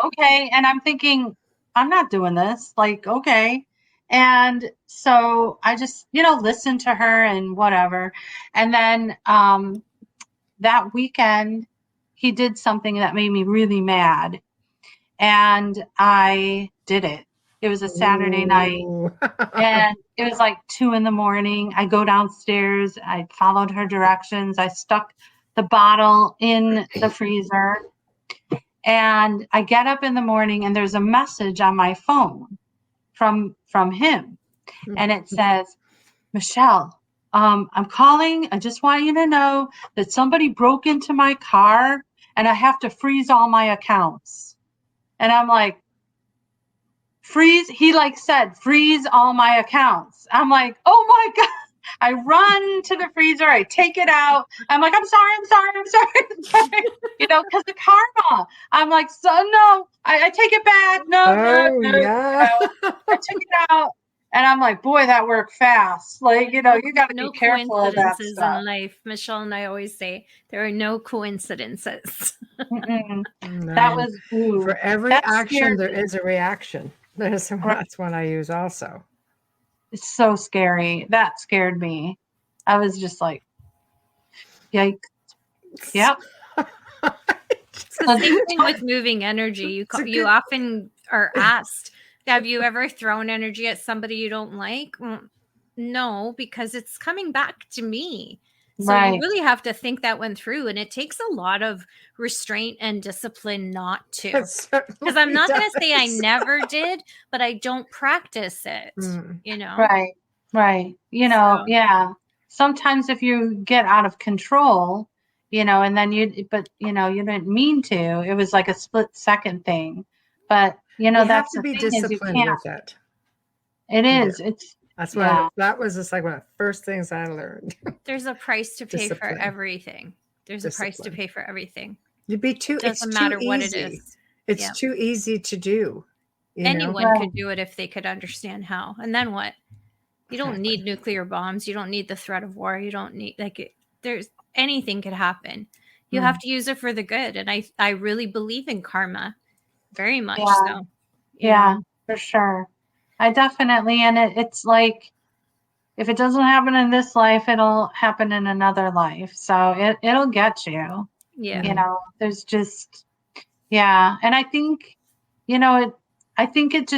okay. And I'm thinking, I'm not doing this. Like, okay. And so I just, listened to her and whatever. And then that weekend, he did something that made me really mad. And I did it. It was a Saturday night. And it was like 2 a.m. I go downstairs. I followed her directions. I stuck the bottle in the freezer. And I get up in the morning and there's a message on my phone from him. And it says, Michelle, I'm calling. I just want you to know that somebody broke into my car and I have to freeze all my accounts. And I'm like, freeze? He like said, freeze all my accounts. I'm like, oh my God. I run to the freezer. I take it out. I'm like, I'm sorry. You know, because the karma. I'm like, so no, I take it back. No. yeah. I took it out. And I'm like, boy, that worked fast. Like, you know, you got to No be careful of that coincidences stuff. in life. Michelle and I always say there are no coincidences. No. That was For every that action, scared there me. is a reaction. That's one I use also. It's so scary. That scared me. I was just like, yikes. Yep. It's the same thing with moving energy. You often are asked, have you ever thrown energy at somebody you don't like? No, because it's coming back to me. So you really have to think that one through. And it takes a lot of restraint and discipline not to. Because I'm not going to say I never did, but I don't practice it, you know? Right. You know, yeah. Sometimes if you get out of control, you know, and then you didn't mean to, it was like a split second thing. But, you know, that's have to be the thing is you disciplined can't. with it. It is. That's why that was just like one of the first things I learned. There's a price to pay for everything. There's a price to pay for everything. You'd be too. Doesn't matter what it is. It's too easy to do. Anyone could do it if they could understand how. And then what? You don't need nuclear bombs. You don't need the threat of war. You don't need there's anything could happen. You have to use it for the good. And I really believe in karma. Very much so. Yeah, for sure. I definitely, and it's like, if it doesn't happen in this life, it'll happen in another life. So it'll get you. Yeah. You know, there's just, and I think, you know, I think it's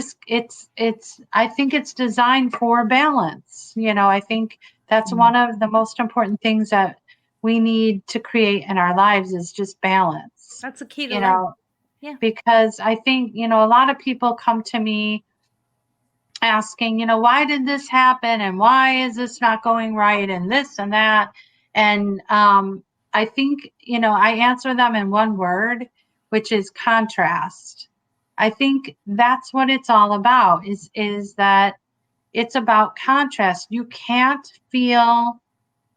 designed for balance. You know, I think that's one of the most important things that we need to create in our lives is just balance. That's a key to you know, because I think, you know, a lot of people come to me asking, you know, why did this happen? And why is this not going right? And this and that. And I think, you know, I answer them in one word, which is contrast. I think that's what it's all about is that it's about contrast. You can't feel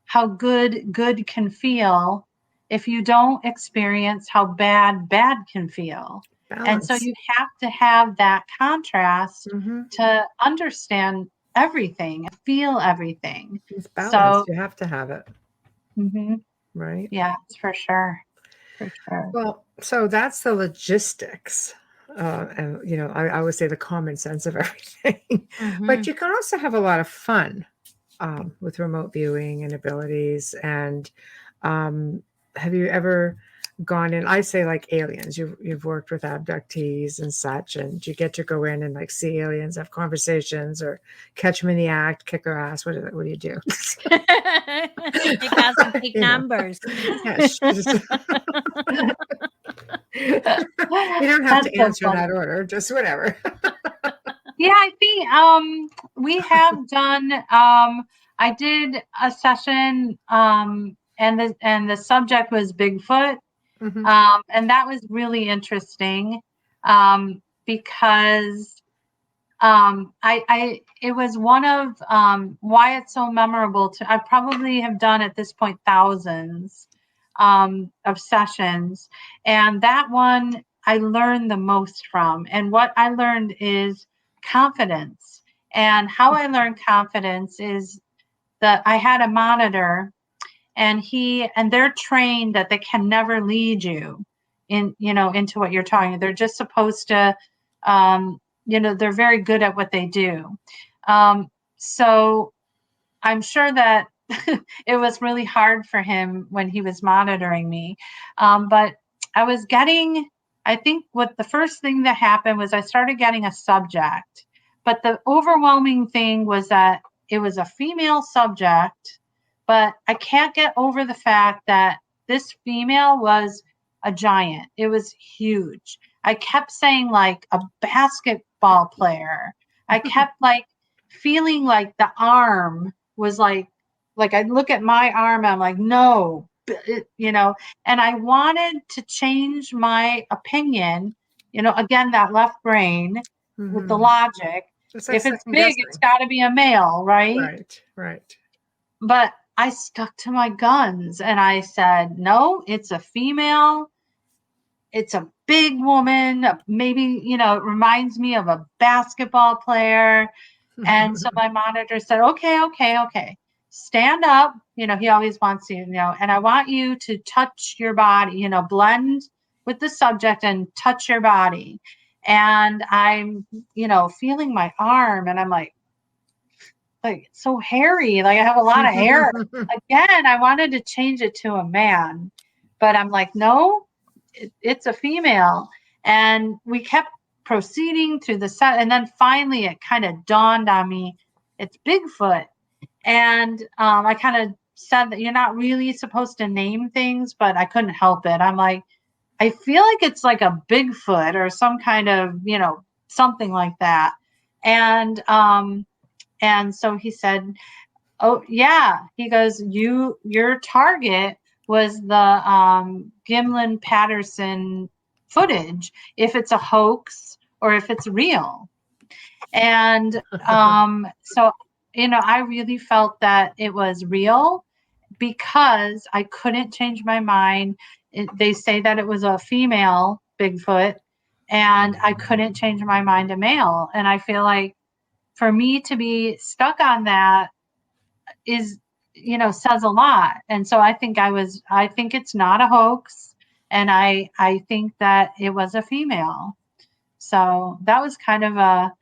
how good can feel if you don't experience how bad can feel. Balance. And so you have to have that contrast to understand everything, feel everything. It's balance. So you have to have it. Right? Yeah, for sure. For sure. Well, so that's the logistics. And, you know, I would say the common sense of everything. But you can also have a lot of fun with remote viewing and abilities. And have you ever gone in? I say like aliens. You've worked with abductees and such, and you get to go in and like see aliens, have conversations, or catch them in the act, kick their ass. What do you do? Kick ass and take numbers. You don't have to answer in that order, just whatever. Yeah, I think we have done. I did a session, and the subject was Bigfoot, and that was really interesting because it was one of why it's so memorable. I probably have done at this point thousands of sessions, and that one I learned the most from. And what I learned is confidence. And how I learned confidence is that I had a monitor, and they're trained that they can never lead you into what you're talking. They're just supposed to, they're very good at what they do. So I'm sure that it was really hard for him when he was monitoring me. But I think what the first thing that happened was I started getting a subject, but the overwhelming thing was that it was a female subject, but I can't get over the fact that this female was a giant. It was huge. I kept saying like a basketball player. I kept like feeling like the arm was like I'd look at my arm, and I'm like, no, you know, and I wanted to change my opinion, you know, again, that left brain with the logic. It's like If it's second big, guessing. it's got to be a male, right? Right. But I stuck to my guns and I said, no, it's a female. It's a big woman. Maybe, you know, it reminds me of a basketball player. And so my monitor said, okay. Stand up. You know, he always wants you, you know, and I want you to touch your body, you know, blend with the subject and touch your body. And I'm, you know, feeling my arm and I'm like it's so hairy. Like I have a lot of hair. Again, I wanted to change it to a man, but I'm like, no, it's a female. And we kept proceeding through the set. And then finally it kind of dawned on me, it's Bigfoot. And I kind of said that you're not really supposed to name things, but I couldn't help it. I'm like, I feel like it's like a Bigfoot or some kind of, you know, something like that. And so he said, oh yeah, he goes, your target was the Gimlin Patterson footage, if it's a hoax or if it's real. And so, you know, I really felt that it was real because I couldn't change my mind. They say that it was a female Bigfoot and I couldn't change my mind to male. And I feel like for me to be stuck on that is, you know, says a lot. And so I think it's not a hoax. And I think that it was a female. So that was kind of a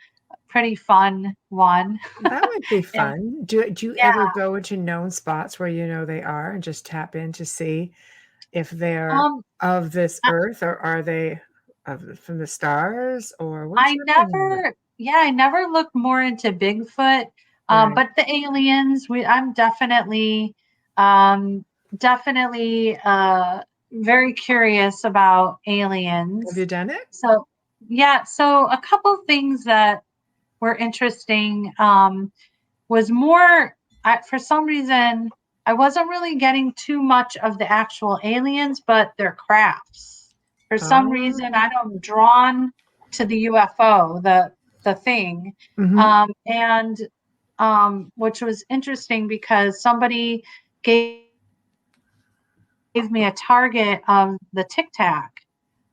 pretty fun one. That would be fun. Do you ever go into known spots where you know they are and just tap in to see if they're of this earth or are they from the stars or what's I never looked more into Bigfoot. Right. But the aliens, I'm definitely very curious about aliens. Have you done it? So yeah, so a couple things that were interesting was more, for some reason, I wasn't really getting too much of the actual aliens, but their crafts. For some reason, I'm drawn to the UFO, the thing, and which was interesting because somebody gave me a target of the Tic Tac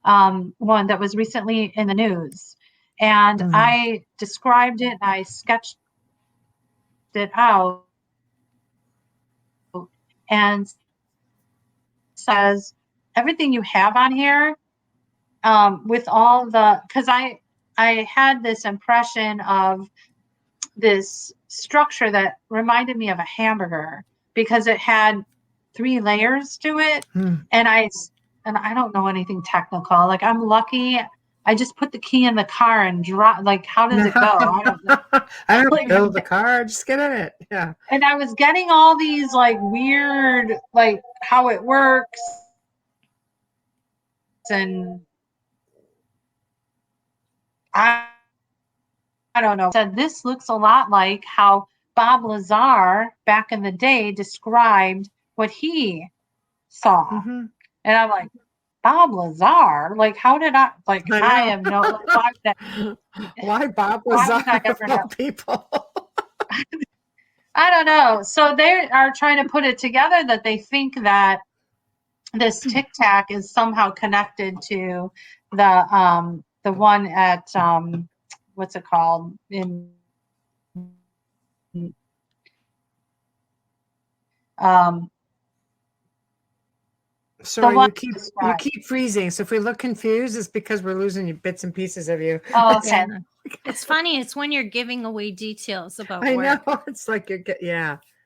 one that was recently in the news. And I described it and I sketched it out and says everything you have on here with all the, because I had this impression of this structure that reminded me of a hamburger because it had 3 layers to it. And I don't know anything technical. Like I'm lucky. I just put the key in the car and drop. Like, how does it go? I don't know. I don't build the car. Just get in it. Yeah. And I was getting all these like weird, like how it works. And I don't know. Said this looks a lot like how Bob Lazar back in the day described what he saw. And I'm like, Bob Lazar? Like, how did I have no why Bob Lazar of all people? I don't know. So they are trying to put it together that they think that this Tic Tac is somehow connected to the one at what's it called Sorry, you keep freezing. So if we look confused, it's because we're losing bits and pieces of you. Oh, okay. It's funny. It's when you're giving away details about I work. know. It's like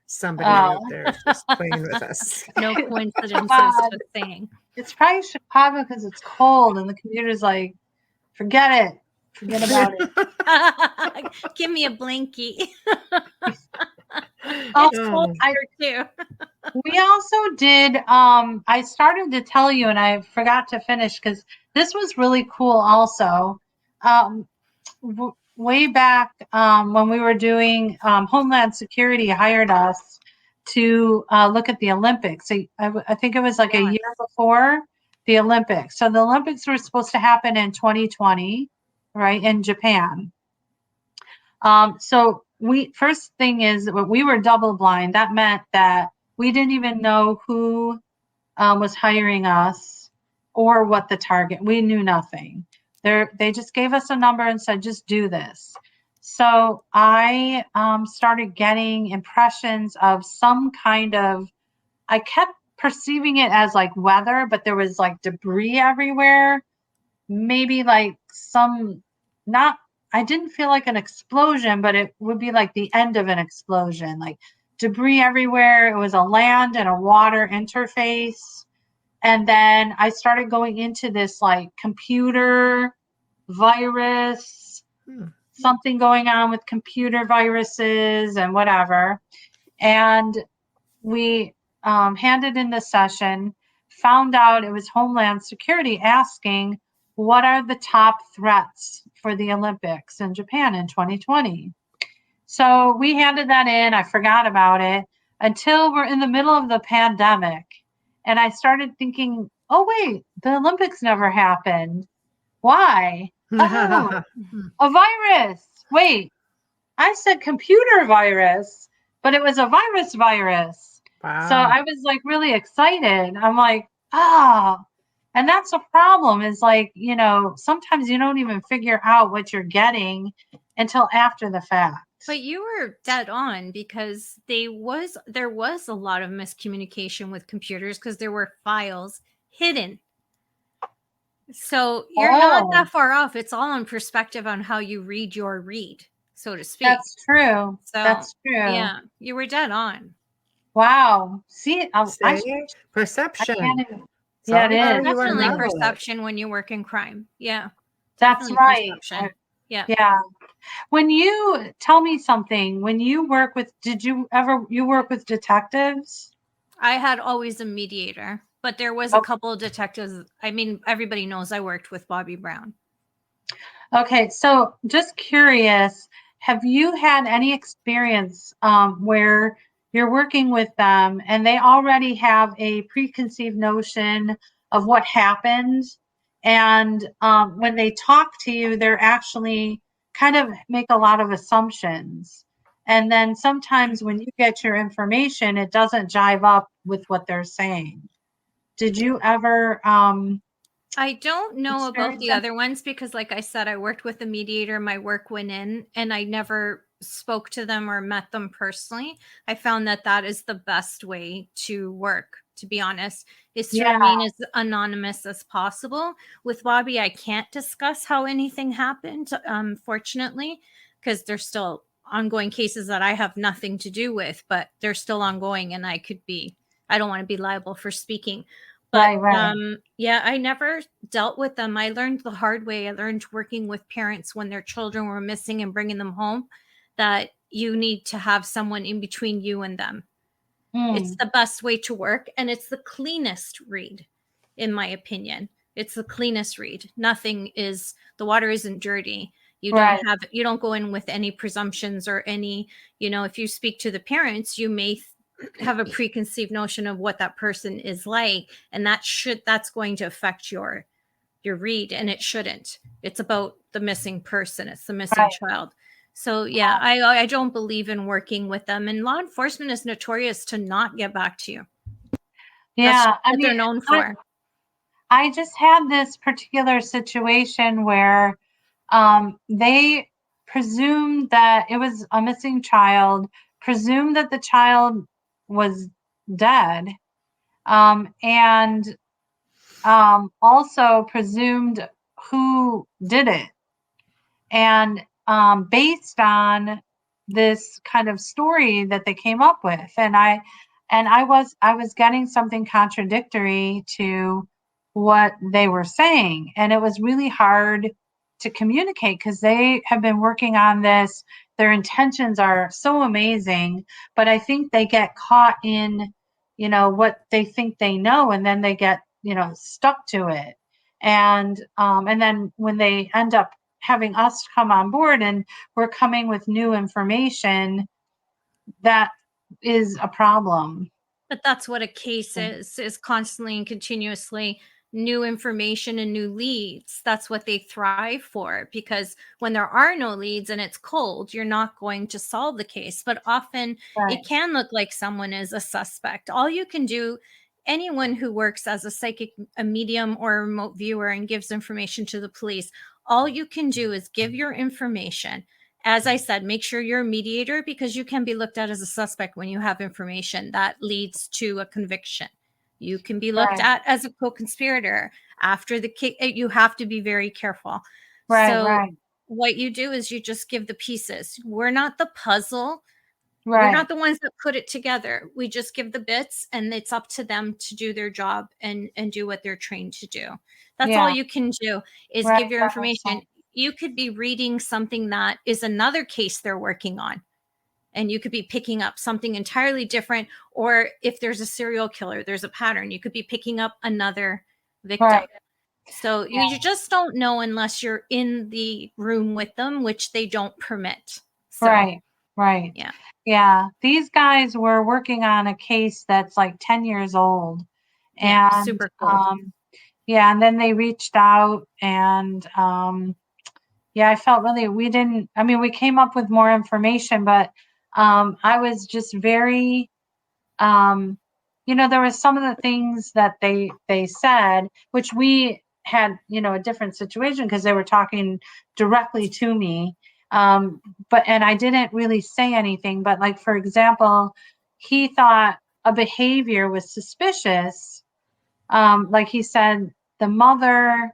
somebody out there is just playing with us. No coincidences, just saying. It's probably Chicago because it's cold and the computer's like, forget it. Forget about it. Give me a blankie. It's cold here too. We also did, I started to tell you and I forgot to finish because this was really cool also. way back when we were doing Homeland Security hired us to look at the Olympics. So I think it was like a year before the Olympics. So the Olympics were supposed to happen in 2020, right, in Japan. So first thing is we were double blind. That meant that we didn't even know who was hiring us or what the target. We knew nothing. They just gave us a number and said, just do this. So I started getting impressions of some kind of, I kept perceiving it as like weather, but there was like debris everywhere. Maybe like I didn't feel like an explosion, but it would be like the end of an explosion, like debris everywhere. It was a land and a water interface. And then I started going into this like computer virus, something going on with computer viruses and whatever. And we handed in the session, found out it was Homeland Security asking, what are the top threats for the Olympics in Japan in 2020? So we handed that in. I forgot about it until we're in the middle of the pandemic. And I started thinking, oh, wait, the Olympics never happened. Why? Oh, a virus. Wait, I said computer virus, but it was a virus. Wow. So I was like really excited. I'm like, and that's a problem is like, sometimes you don't even figure out what you're getting until after the fact. But you were dead on because there was a lot of miscommunication with computers because there were files hidden. So you're not that far off. It's all in perspective on how you read your read, so to speak. That's true. So, that's true. Yeah, you were dead on. Wow. See, perception. Yeah, it is. Definitely perception when you work in crime. Yeah. That's right. Yeah. Yeah. When you tell me something, when you work with, you work with detectives? I had always a mediator, but there was a couple of detectives. I mean, everybody knows I worked with Bobby Brown. Okay. So just curious, have you had any experience where you're working with them and they already have a preconceived notion of what happened? And when they talk to you, they're actually kind of make a lot of assumptions. And then sometimes when you get your information, it doesn't jive up with what they're saying. Did you ever? I don't know about the other ones because, like I said, I worked with a mediator. My work went in and I never spoke to them or met them personally. I found that is the best way to work, to be honest, is to remain as anonymous as possible. With Bobby, I can't discuss how anything happened, fortunately, because there's still ongoing cases that I have nothing to do with, but they're still ongoing and I don't want to be liable for speaking. But right. I never dealt with them. I learned the hard way. I learned working with parents when their children were missing and bringing them home that you need to have someone in between you and them. It's the best way to work, and it's the cleanest read, in my opinion. It's the cleanest read. The water isn't dirty. You don't go in with any presumptions or any, if you speak to the parents, you may have a preconceived notion of what that person is like, and that's going to affect your read, and it shouldn't. It's about the missing person. It's the missing child. So I don't believe in working with them, and law enforcement is notorious to not get back to you. Yeah, that's what they're known for. I just had this particular situation where they presumed that it was a missing child, presumed that the child was dead, and also presumed who did it. And based on this kind of story that they came up with, and I was getting something contradictory to what they were saying, and it was really hard to communicate because they have been working on this. Their intentions are so amazing, but I think they get caught in, what they think they know, and then they get, stuck to it. And then when they end up having us come on board and we're coming with new information, that is a problem. But that's what a case is constantly and continuously new information and new leads. That's what they thrive for, because when there are no leads and it's cold, you're not going to solve the case. But often it can look like someone is a suspect. All you can do, anyone who works as a psychic, a medium, or a remote viewer and gives information to the police, all you can do is give your information. As I said, make sure you're a mediator, because you can be looked at as a suspect when you have information that leads to a conviction. You can be looked at as a co-conspirator after the case. You have to be very careful. What you do is you just give the pieces. We're not the puzzle. We're not the ones that put it together. We just give the bits, and it's up to them to do their job and do what they're trained to do. That's all you can do, is give your information. You could be reading something that is another case they're working on, and you could be picking up something entirely different. Or if there's a serial killer, there's a pattern, you could be picking up another victim. So you just don't know unless you're in the room with them, which they don't permit. So, Yeah. These guys were working on a case that's like 10 years old. And super cool. And then they reached out, and I felt really, we came up with more information, but I was just very, there was some of the things that they said, which we had, a different situation because they were talking directly to me. And I didn't really say anything, but like, for example, he thought a behavior was suspicious. Like he said, the mother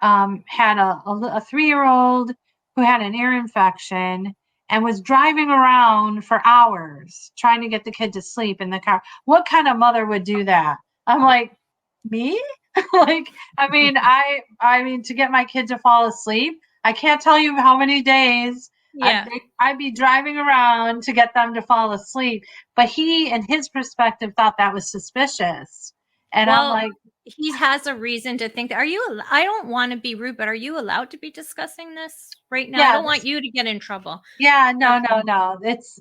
had a 3-year-old who had an ear infection and was driving around for hours trying to get the kid to sleep in the car. What kind of mother would do that? I'm like, me? I mean, to get my kid to fall asleep, I can't tell you how many days I'd be driving around to get them to fall asleep. But he, in his perspective, thought that was suspicious. And I'm like, he has a reason to think that. I don't want to be rude, but are you allowed to be discussing this right now? I don't want you to get in trouble. No. It's,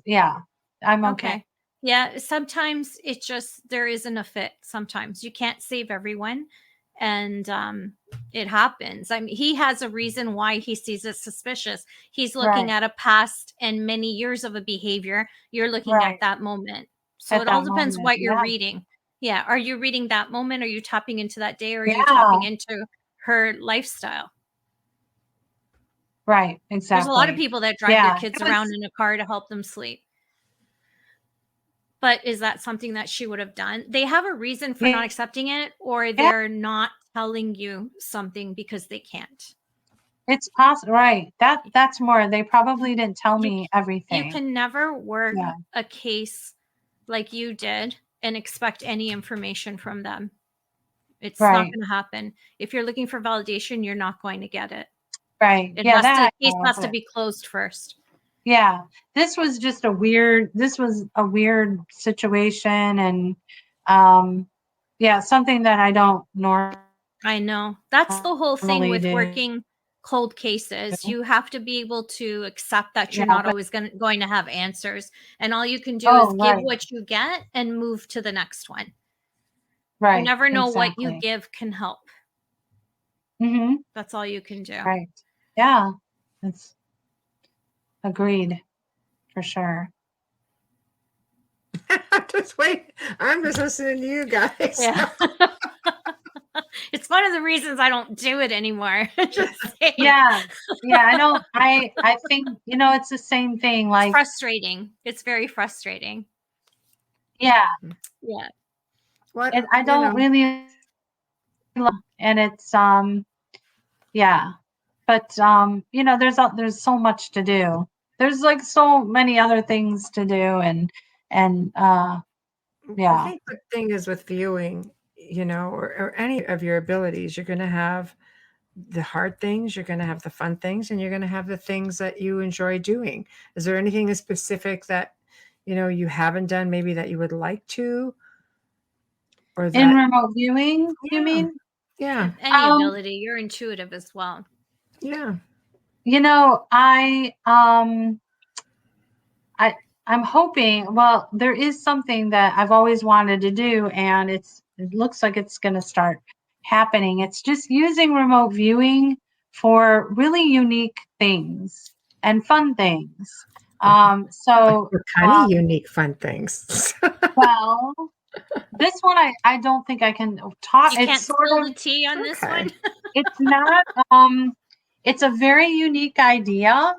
I'm okay. Yeah, sometimes it's just, there isn't a fit. Sometimes you can't save everyone, and it happens. I mean, he has a reason why he sees it suspicious. He's looking at a past and many years of a behavior. You're looking at that moment. So it all depends what you're reading. Yeah. Are you reading that moment? Are you tapping into that day? Or are you tapping into her lifestyle? Right. Exactly. There's a lot of people that drive their kids around in a car to help them sleep. But is that something that she would have done? They have a reason for not accepting it, or they're not telling you something because they can't. It's possible. Right. That's more. They probably didn't tell me everything. You can never work a case like you did and expect any information from them. It's not going to happen. If you're looking for validation, you're not going to get it. Right. The case has to be closed first. Yeah. This was just a weird situation. And something that I don't normally. I know. That's the whole thing with working cold cases. You have to be able to accept that you're not always going to have answers, and all you can do is give what you get and move to the next one. You never know what you give can help. That's all you can do. Yeah, that's agreed for sure. I'm just listening to you guys. It's one of the reasons I don't do it anymore. I know. I think, it's the same thing. Like, it's frustrating. It's very frustrating. Yeah. What I don't really love, and it's but there's so much to do. There's like so many other things to do, and I think the thing is with viewing, or any of your abilities, you're going to have the hard things, you're going to have the fun things, and you're going to have the things that you enjoy doing. Is there anything specific that you haven't done, maybe that you would like to, or that in remote viewing? You mean? Yeah. Any ability, you're intuitive as well. Yeah. I'm hoping, well, there is something that I've always wanted to do, and it looks like it's going to start happening. It's just using remote viewing for really unique things and fun things. So what kind of unique fun things? well, this one I don't think I can talk. You can't spill the tea on this one. It's not. It's a very unique idea.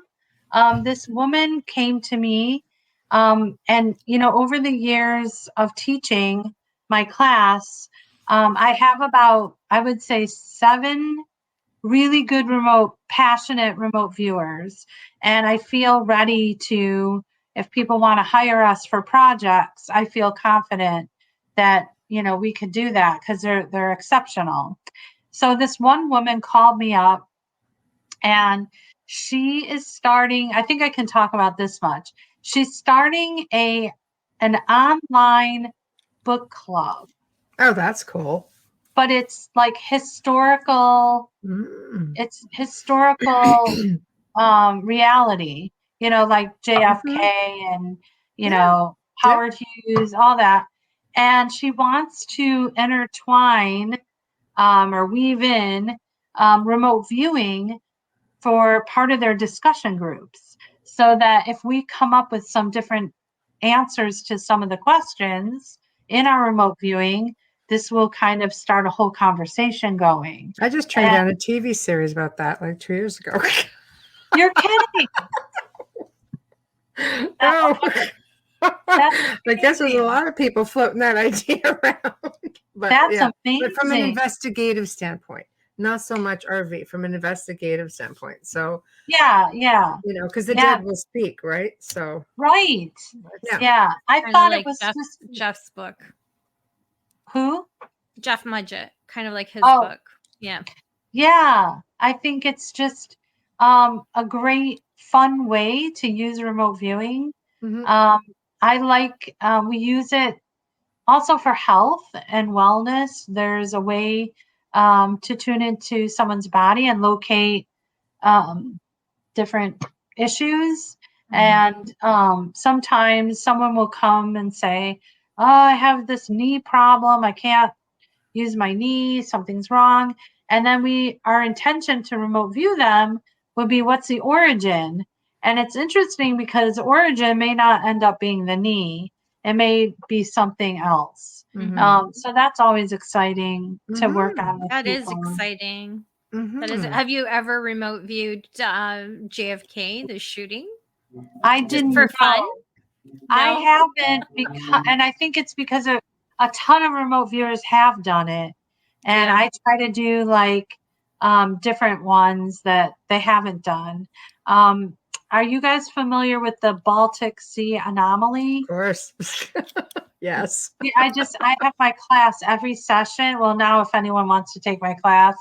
This woman came to me, and over the years of teaching my class, I have about, I would say, 7 really good passionate remote viewers, and I feel ready to. If people want to hire us for projects, I feel confident that we could do that because they're exceptional. So this one woman called me up, and she is starting, I think I can talk about this much. She's starting an online book club. Oh, that's cool. But it's like historical, it's historical reality, like JFK and, Howard Hughes, all that. And she wants to intertwine or weave in remote viewing for part of their discussion groups, so that if we come up with some different answers to some of the questions in our remote viewing, this will kind of start a whole conversation going. I just turned down a TV series about that like 2 years ago. You're kidding. Oh, I guess there's a lot of people floating that idea around. But that's amazing. But from an investigative standpoint, not so much RV, from an investigative standpoint. So yeah, because the dead will speak, right? So right, yeah. I thought it was just Jeff's book. Who? Jeff Mudgett, kind of like his book. Yeah. I think it's just a great, fun way to use remote viewing. I like, we use it also for health and wellness. There's a way to tune into someone's body and locate different issues. And sometimes someone will come and say, oh, I have this knee problem. I can't use my knee. Something's wrong. And then our intention to remote view them would be, what's the origin? And it's interesting because origin may not end up being the knee. It may be something else. So that's always exciting to work on. That is exciting. That is. Have you ever remote viewed JFK, the shooting? I didn't. For fun? No? I haven't, and I think it's because a ton of remote viewers have done it, and I try to do like different ones that they haven't done. Are you guys familiar with the Baltic Sea anomaly? Of course. Yes. I have my class every session. Well, now if anyone wants to take my class,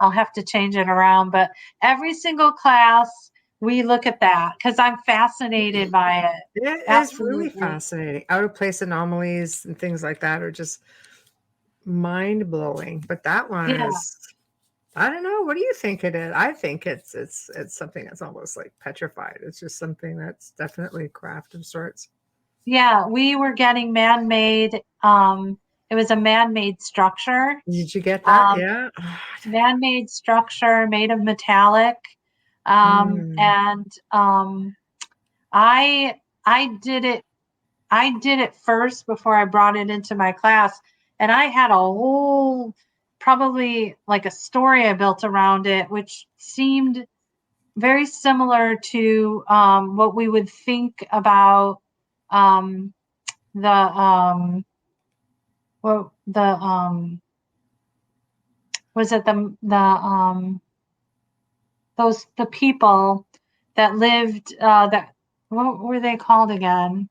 I'll have to change it around. But every single class, we look at that because I'm fascinated by it. It is really fascinating. Out of place anomalies and things like that are just mind blowing. But that one is, I don't know. What do you think it is? I think it's something that's almost like petrified. It's just something that's definitely craft of sorts. Yeah, we were getting man-made. It was a man-made structure. Did you get that? Yeah. Man-made structure made of metallic. And I did it first before I brought it into my class, and I had a whole, probably like a story I built around it, which seemed very similar to what we would think about the people that lived what were they called again?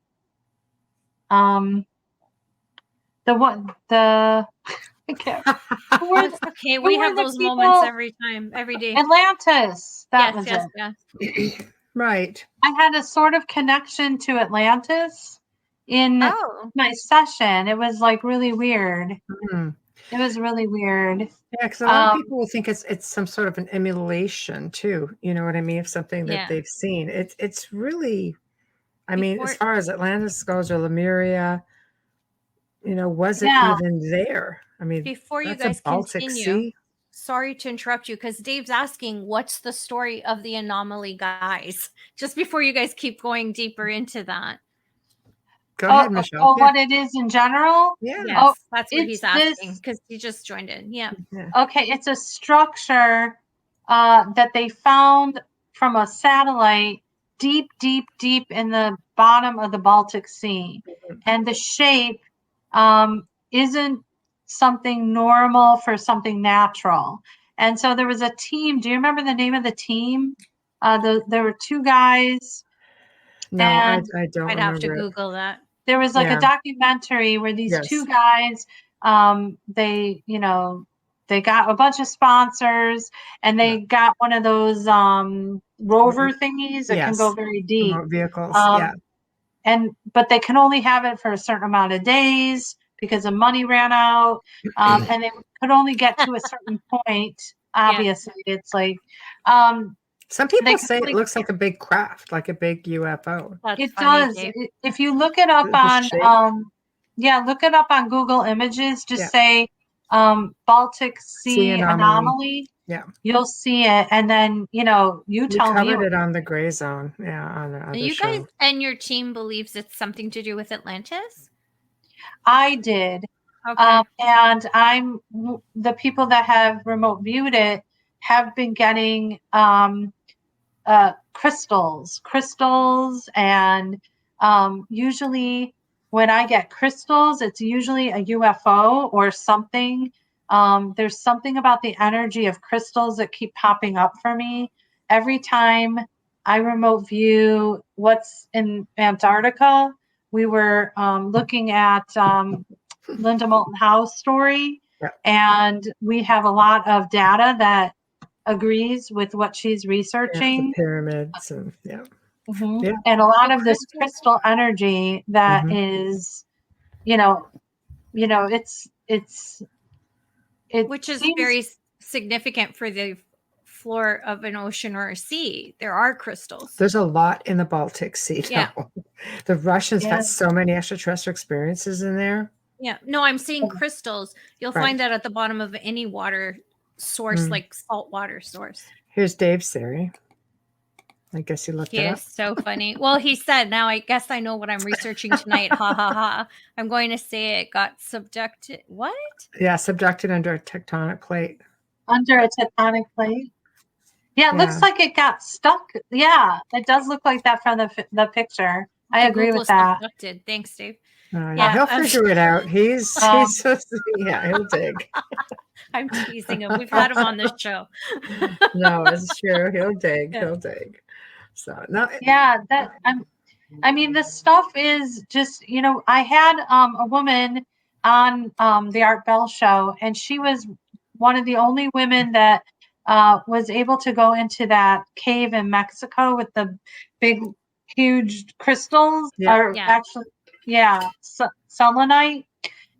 Okay, we have those moments every day. Atlantis. That was it. Yes. Right. I had a sort of connection to Atlantis in my session. It was like really weird. It was really weird. Yeah, because a lot of Um, people will think it's some sort of an emulation too. You know what I mean? Of something that Yeah. they've seen. It's really, I mean, as Before far as Atlantis goes or Lemuria, was it yeah. even there? I mean, before you that's a guys Baltic continue, Sea. sorry to interrupt you because Dave's asking what's the story of the anomaly guys. Just before you guys keep going deeper into that. Go ahead, Michelle. Oh, Yeah. what it is in general? Yeah. Yes, Oh, that's what he's it's asking this. because he just joined in. Yeah. Yeah. Okay, it's a structure that they found from a satellite deep, deep, deep in the bottom of the Baltic Sea. Mhm. And the shape isn't something normal for something natural. And so there was a team. Do you remember the name of the team? There were two guys, No, and I don't I'd have to remember it. Google that. there was like Yeah. a documentary where these Yes. two guys, they, they got a bunch of sponsors and they got one of those rover thingies that can go Yes. very deep. Remote vehicles. Yeah. But they can only have it for a certain amount of days because the money ran out, and they could only get to a certain point. Obviously, it's like Some they people can say it only, looks like a big craft, like a big UFO. That's it funny, does. Dave. If you look it up The on, shape. yeah, look it up on Google Images. Just Yeah. say Baltic Sea Sea anomaly. anomaly. Yeah. You'll see it, and then you We tell me. covered it on the Gray Zone. Yeah, on the other You show. guys and your team believes it's something to do with Atlantis? I did, Okay. and the people that have remote viewed it have been getting crystals, and usually when I get crystals, it's usually a UFO or something. There's something about the energy of crystals that keep popping up for me every time I remote view what's in Antarctica. We were looking at Linda Moulton Howe's story, Yeah. and we have a lot of data that agrees with what she's Yeah, researching. the pyramids and yeah. Mhm. Yeah. And a lot So of this crystal energy that is, it which is seems, very significant for the floor of an ocean or a sea. There are crystals. There's a lot in the Baltic Sea. Yeah. Now. The Russians Yeah. had so many extraterrestrial experiences in there. Yeah. No, I'm saying crystals. You'll Right. find that at the bottom of any water source, Mm. like salt water source. Here's Dave's theory. I guess he looked He it up. is so funny. Well, he said, now I guess I know what I'm researching tonight. Ha ha ha. I'm going to say it got subducted. What? Yeah, subducted under a tectonic plate. under a tectonic plate. Yeah, it looks like it got stuck. Yeah, it does look like that from the picture. I agree Google with that. subducted. Thanks, Dave. Yeah, Yeah, he'll figure it out. He's just, yeah, he'll dig. I'm teasing him. We've had him on this show. No, it's true. He'll dig. Yeah. He'll dig. So no. Yeah, I mean, this stuff is just, I had a woman on the Art Bell show, and she was one of the only women that was able to go into that cave in Mexico with the big, huge crystals, Yeah. or Yeah. actually, selenite.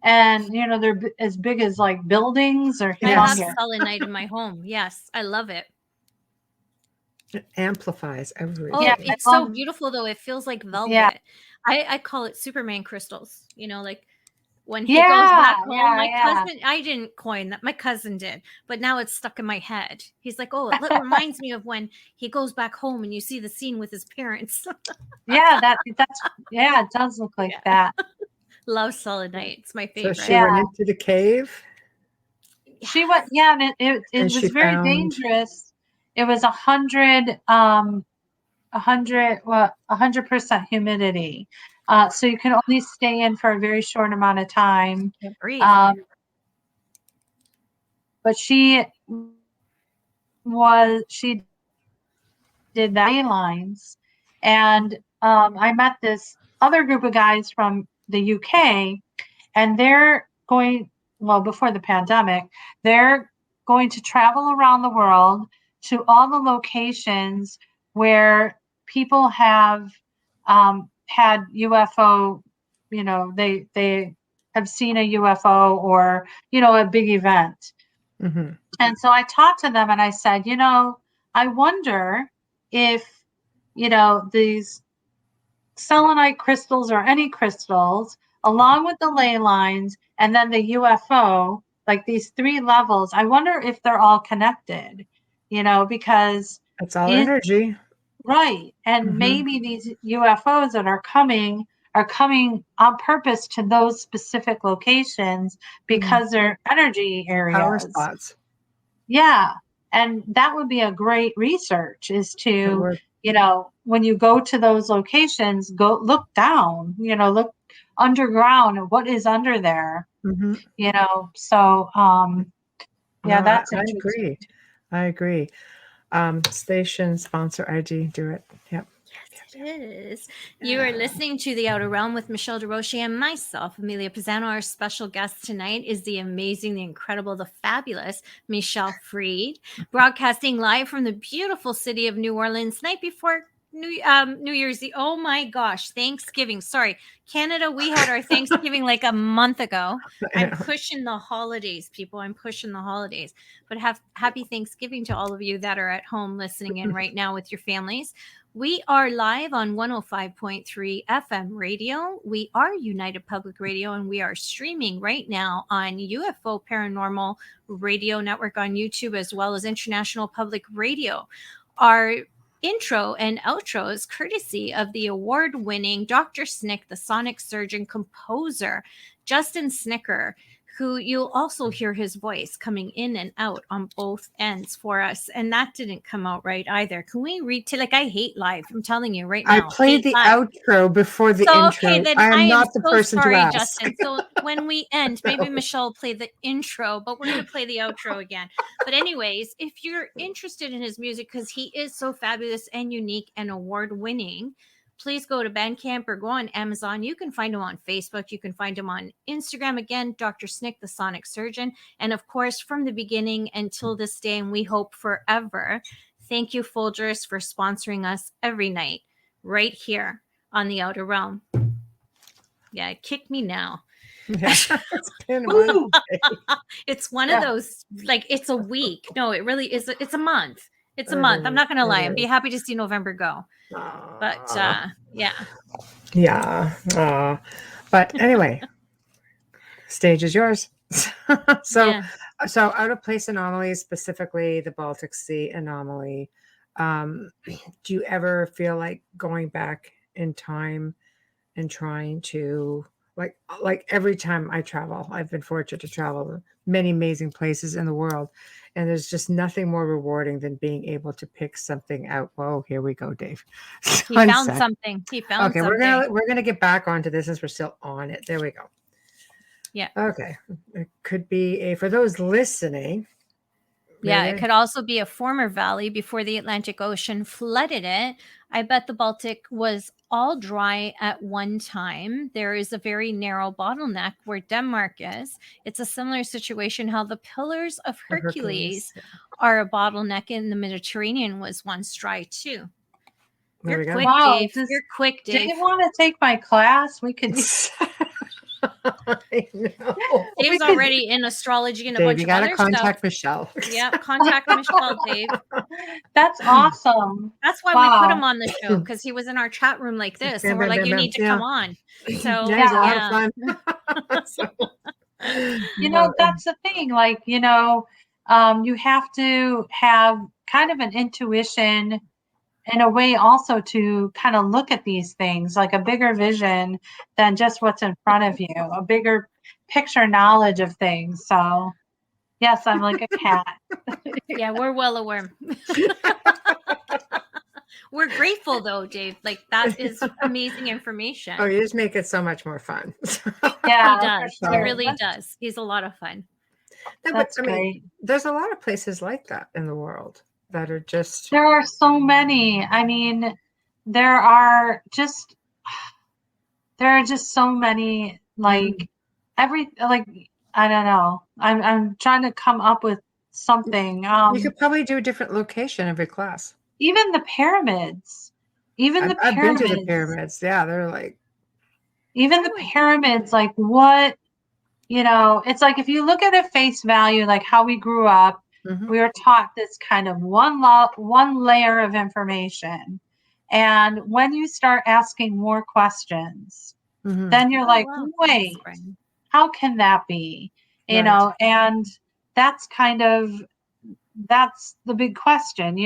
And, they're as big as like buildings or I have humongous. selenite in my home. Yes, I love it. It amplifies everything. Oh, Yeah, it's I so love- beautiful though. It feels like velvet. Yeah. I call it Superman crystals. Like when he goes Yeah, back home, my yeah. cousin, I didn't coin that. My cousin did, but now it's stuck in my head. He's like, oh, it reminds me of when he goes back home and you see the scene with his parents. Yeah, it does look like that. Love selenite. It's my So favorite. she Yeah. went into the cave. She went, yeah, and it And was she very found- dangerous. It was 100% humidity. So you can only stay in for a very short amount of time. Can't breathe. But she did the lines, and I met this other group of guys from the UK, and they're going, well, before the pandemic, they're going to travel around the world to all the locations where people have had UFO, they have seen a UFO or, a big event. Mm-hmm. And so I talked to them and I said, I wonder if, these selenite crystals or any crystals, along with the ley lines and then the UFO, like these 3 levels, I wonder if they're all connected, because it's all energy. Right. And Mm-hmm. maybe these UFOs that are coming on purpose to those specific locations because they're energy areas. Power spots. Yeah. And that would be a great research is to, when you go to those locations, go look down, look underground, what is under there, Mm-hmm. So, that's I agree. I agree. Station sponsor ID, do it. Yep. Yes, it is. You are listening to The Outer Realm with Michelle DeRoche and myself, Amelia Pisano. Our special guest tonight is the amazing, the incredible, the fabulous Michelle Freed, broadcasting live from the beautiful city of New Orleans, night before New Year's Eve. Oh my gosh, Thanksgiving. Sorry, Canada, we had our Thanksgiving like a month ago. I'm pushing the holidays, people. I'm pushing the holidays. But happy Thanksgiving to all of you that are at home listening in right now with your families. We are live on 105.3 FM radio. We are United Public Radio, and we are streaming right now on UFO Paranormal Radio Network on YouTube, as well as International Public Radio. Our intro and outro is courtesy of the award-winning Dr. Snick, the sonic surgeon composer, Justin Snicker, who you'll also hear his voice coming in and out on both ends for us. And that didn't come out right either. Can we read to I hate live. I'm telling you right now. I played the outro before the intro. Okay, then I am not so the person sorry, to ask. Justin. So when we end, maybe Michelle will play the intro, but we're going to play the outro again. But anyways, if you're interested in his music, because he is so fabulous and unique and award-winning, please go to Bandcamp or go on Amazon. You can find him on Facebook. You can find him on Instagram. Again, Dr. Snick, the sonic surgeon. And of course, from the beginning until this day, and we hope forever, thank you, Folgers, for sponsoring us every night right here on The Outer Realm. Yeah, kick me now. Yeah, it's been one day. It's one of those, it's a week. No, it really is. It's a month. It's a month. I'm not going to lie. I'd be happy to see November go. But yeah. Yeah. But anyway, stage is yours. So out of place anomalies, specifically the Baltic Sea anomaly. Do you ever feel like going back in time and trying to like every time I travel, I've been fortunate to travel to many amazing places in the world. And there's just nothing more rewarding than being able to pick something out. Whoa, here we go, Dave. He found something. Okay, we're gonna get back onto this as we're still on it. There we go. Yeah. Okay. It could be for those listening. Yeah, it could also be a former valley before the Atlantic Ocean flooded it. I bet the Baltic was all dry at one time. There is a very narrow bottleneck where Denmark is. It's a similar situation how the Pillars of Hercules are a bottleneck in the Mediterranean was once dry too. You're quick, Dave. You're quick, Dave. Do you want to take my class? We could. I know. Dave's already in astrology and a bunch of other stuff. You gotta contact Michelle. Yeah, contact Michelle, Dave. That's awesome. That's why we put him on the show, because he was in our chat room like this, and we're like, you need to come on. So he's a lot of fun. That's the thing. You have to have kind of an intuition in a way also to kind of look at these things, like a bigger vision than just what's in front of you, a bigger picture knowledge of things. So yes, I'm like a cat. Yeah, we're well aware. We're grateful though, Dave. That is amazing information. Oh, you just make it so much more fun. Yeah, he does. He really does. He's a lot of fun. That's great. There's a lot of places like that in the world that are just. There are so many. I mean, there are just so many. I don't know. I'm trying to come up with something. You could probably do a different location every class. Even the pyramids. I've been to the pyramids. Yeah, they're like. Even the pyramids, what it's like if you look at it face value, like how we grew up, Mhm. we were taught this kind of one layer of information. And when you start asking more questions, Mhm. then you're like, wow. wait, Spring. how can that be? Right. And that's that's the big question.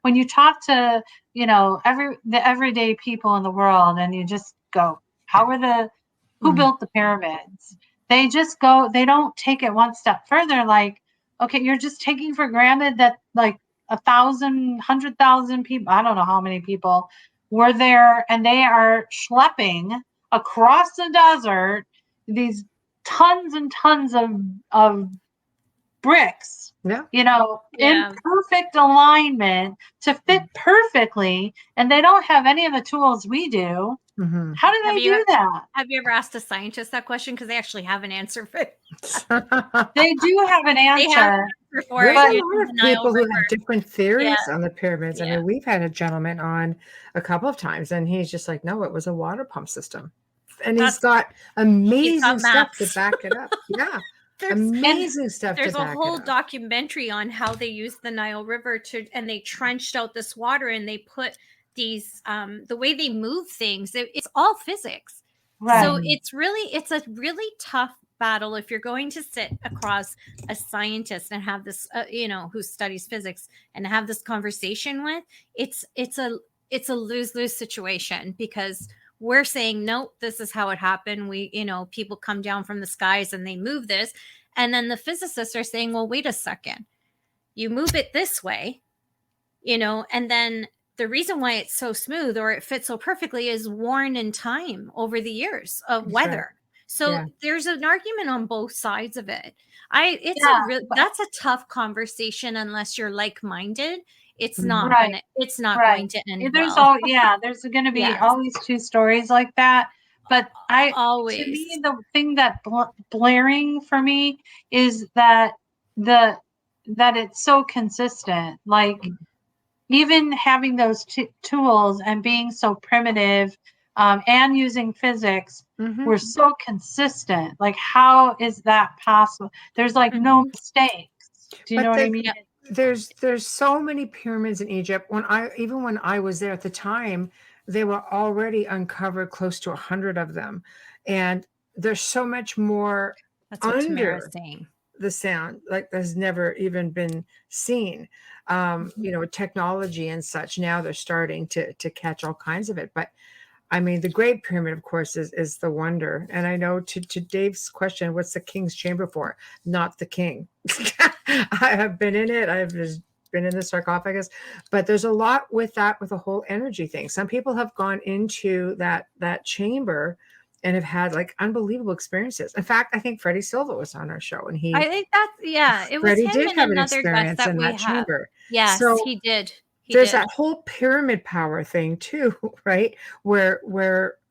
When you talk to, the everyday people in the world and you just go, who Mhm. built the pyramids? They just go, they don't take it one step further. Like, okay, you're just taking for granted that like 1,000, 100,000 people, I don't know how many people were there, and they are schlepping across the desert these tons and tons of bricks, Yeah. in Yeah. perfect alignment to fit perfectly, and they don't have any of the tools we do. Mhm. How do Have they you do that? have you ever asked a scientist that question? Because they actually have an answer for it. They do have an They have answer. an answer for There's it a But using lot the of Nile people who River. have different Yeah. theories on the pyramids. I Yeah. mean, we've had a gentleman on a couple of times, and he's just like, no, it was a water pump system. And he's got amazing stuff to maps. back it up. Yeah. There's Amazing stuff to there's a back whole it up. documentary on how they used the Nile River and they trenched out this water and they put these the way they move things, it's all physics. So right. it's a really tough battle if you're going to sit across a scientist and have this who studies physics and have this conversation with. It's a lose-lose situation, because we're saying, no, this is how it happened. People come down from the skies and they move this. And then the physicists are saying, well, wait a second, you move it this way, and then the reason why it's so smooth or it fits so perfectly is worn in time over the years of That's right. weather. So Yeah. there's an argument on both sides of it. That's a tough conversation unless you're like-minded. It's not Right. going to end There's well. there's going to be Yes. always two stories like that. But to Always. me, the thing that blaring for me is that it's so consistent. Like, even having those tools and being so primitive, and using physics, Mhm. we're so consistent. Like, how is that possible? There's like no mistakes. Do you know what I mean? There's so many pyramids in Egypt. When I was there at the time, they were already uncovered close to 100 of them, and there's so much more That's what Tamara's under saying. the sound, like that's never even been seen. Technology and such. Now they're starting to catch all kinds of it, but I mean, the Great Pyramid, of course, is the wonder. And I know to Dave's question, what's the king's chamber for? Not the king. I have been in it. I've just been in the sarcophagus, but there's a lot with the whole energy thing. Some people have gone into that chamber and have had like unbelievable experiences. In fact, I think Freddie Silva was on our show, and I think it was Freddie him did and have an another guest experience that in we that have. chamber. Yes, So he did. there's that whole pyramid power thing too, right? Where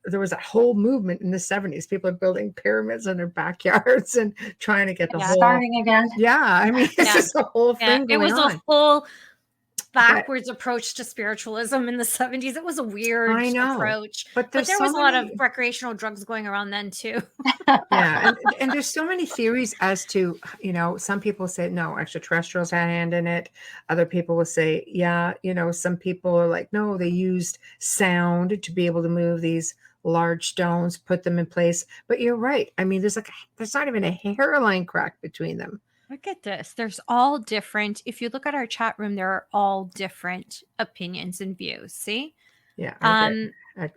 there was that whole movement in the 70s. People are building pyramids in their backyards and trying to get the whole Starting again. Yeah, I mean, it's just a whole thing it going was on. a whole backwards approach to spiritualism in the 70s. It was a weird approach, but there there's was so a lot of many, recreational drugs going around then too. yeah, and there's so many theories as to, some people say no, extraterrestrials had a hand in it. Other people will say, yeah, some people are like, no, they used sound to be able to move these large stones, put them in place. But you're right. I mean, there's not even a hairline crack between them. Look at this. There's all different. If you look at our chat room, there are all different opinions and views. See? Yeah.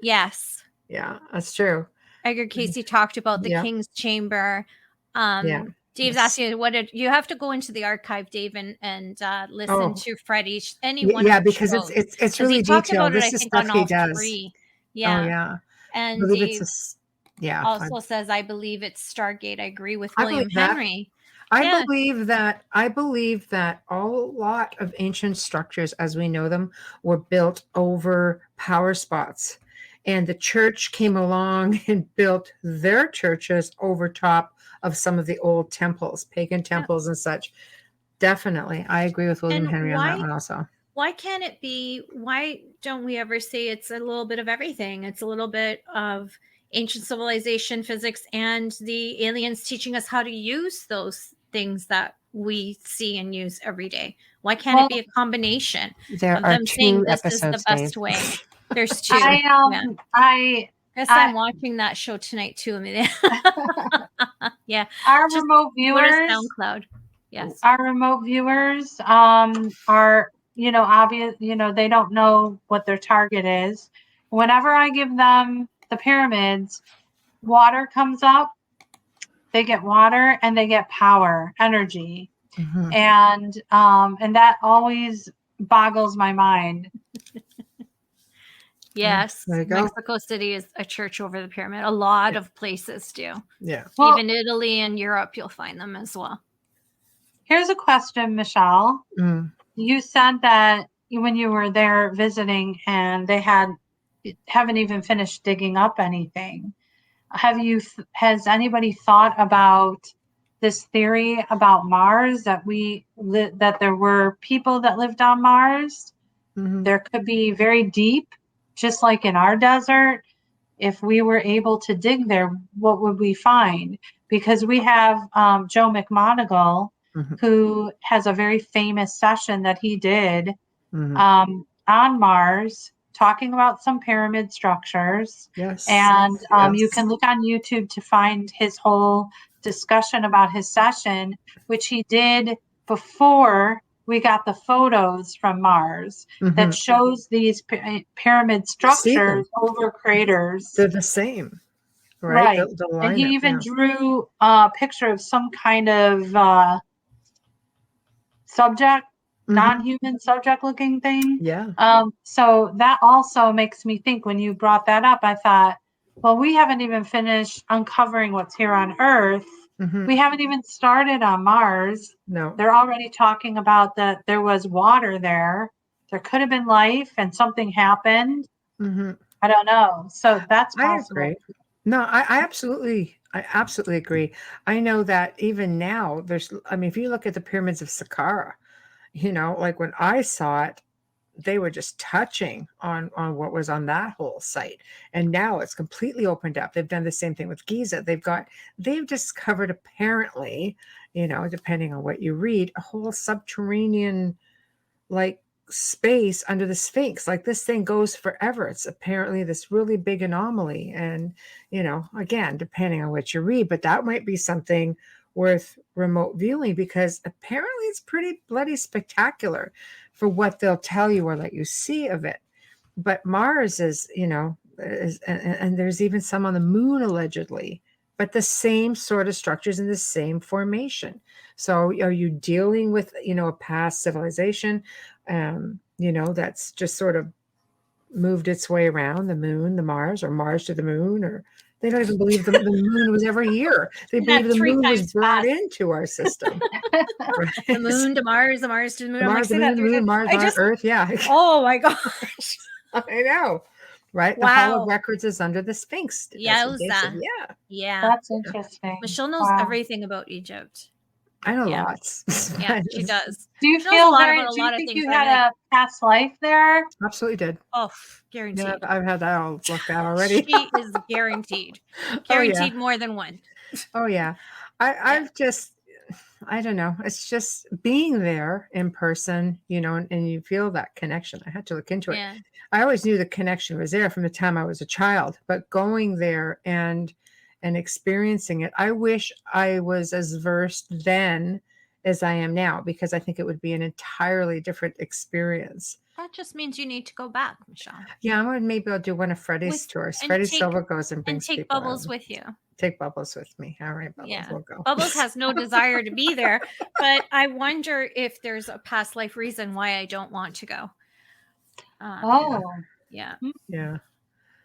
Yes. Yeah, that's true. Edgar Casey talked about the King's Chamber. Dave's asking, what did you have to go into the archive, Dave, and listen to Freddie? Because it's really detailed. This is stuff he does. 3. Yeah. Oh yeah. And Dave also says, I believe it's Stargate. I agree with William Henry. I believe that a lot of ancient structures as we know them were built over power spots, and the church came along and built their churches over top of some of the old temples, pagan temples and such. Definitely. I agree with William Henry on that one also. Why can't it be? Why don't we ever say it's a little bit of everything? It's a little bit of ancient civilization, physics, and the aliens teaching us how to use those things that we see and use every day. Why can't it be a combination There of are them saying 2 this is the episodes, best Dave. way? There's 2. I Guess I'm watching that show tonight too, Amelia. Yeah. Our Just remote go to viewers, SoundCloud. Yes. our remote viewers are, obvious, they don't know what their target is. Whenever I give them the pyramids, water comes up, they get water and they get power, energy. Mhm. And that always boggles my mind. Yes. There you go. Mexico City is a church over the pyramid. A lot of places do. Yeah. Well, Even Italy and Europe, you'll find them as well. here's a question, Michelle. Mm. You said that when you were there visiting and they haven't even finished digging up anything. Has anybody thought about this theory about Mars, that that there were people that lived on Mars? Mhm. There could be very deep, just like in our desert. If we were able to dig there, what would we find? Because we have Joe McMoneagle, Mhm. who has a very famous session that he did Mhm. on Mars, talking about some pyramid structures. Yes. And you Yes. can look on YouTube to find his whole discussion about his session, which he did before we got the photos from Mars that Mhm. shows these pyramid See them. structures over craters. They're the same, right? Right. The And he lineup, even yeah. drew a picture of some kind of subject, Mhm. non-human subject looking thing. Yeah. So that also makes me think, when you brought that up, I thought, well, we haven't even finished uncovering what's here on Earth. Mhm. We haven't even started on Mars. No. They're already talking about that there was water there. There could have been life and something happened. Mhm. I don't know. So that's I possible. agree. No, I absolutely agree. I know that even now if you look at the pyramids of Saqqara, like when I saw it, they were just touching on what was on that whole site. And now it's completely opened up. They've done the same thing with Giza. They've discovered, apparently, depending on what you read, a whole subterranean like space under the Sphinx. Like, this thing goes forever. It's apparently this really big anomaly. And, again, depending on what you read, but that might be something worth remote viewing, because apparently it's pretty bloody spectacular for what they'll tell you or let you see of it. But Mars is, and there's even some on the moon allegedly, but the same sort of structures in the same formation. So are you dealing with, a past civilization, that's just sort of moved its way around the moon, the Mars, or Mars to the moon, or they don't even believe the moon was ever here. They believe the moon was brought into our system. Right? The moon to Mars, the Mars to the moon. Mars, the moon, Mars, Earth. Yeah. Oh my gosh. I know. Right? Wow. The Hall of Records is under the Sphinx. Yowza. Yeah. Yeah. That's interesting. Michelle knows everything about Egypt. I know lots. Yeah, she does. Do you She knows feel a lot very, about a do you lot of think things. you had a past life there? Absolutely did. Oh, guaranteed. Yeah, I've had that all looked at already. She is guaranteed. Guaranteed more than one. Oh yeah. I've just, I don't know. It's just being there in person, and you feel that connection. I had to look into it. Yeah. I always knew the connection was there from the time I was a child, but going there and experiencing it, I wish I was as versed then as I am now, because I think it would be an entirely different experience. That just means you need to go back, Michelle. Yeah, maybe I'll do one of Freddie's tours. Freddie Silva goes and brings take people Bubbles out. with you. Take Bubbles with me. All right, Bubbles, Yeah. we'll go. Bubbles has no desire to be there, but I wonder if there's a past life reason why I don't want to go. Yeah. Yeah.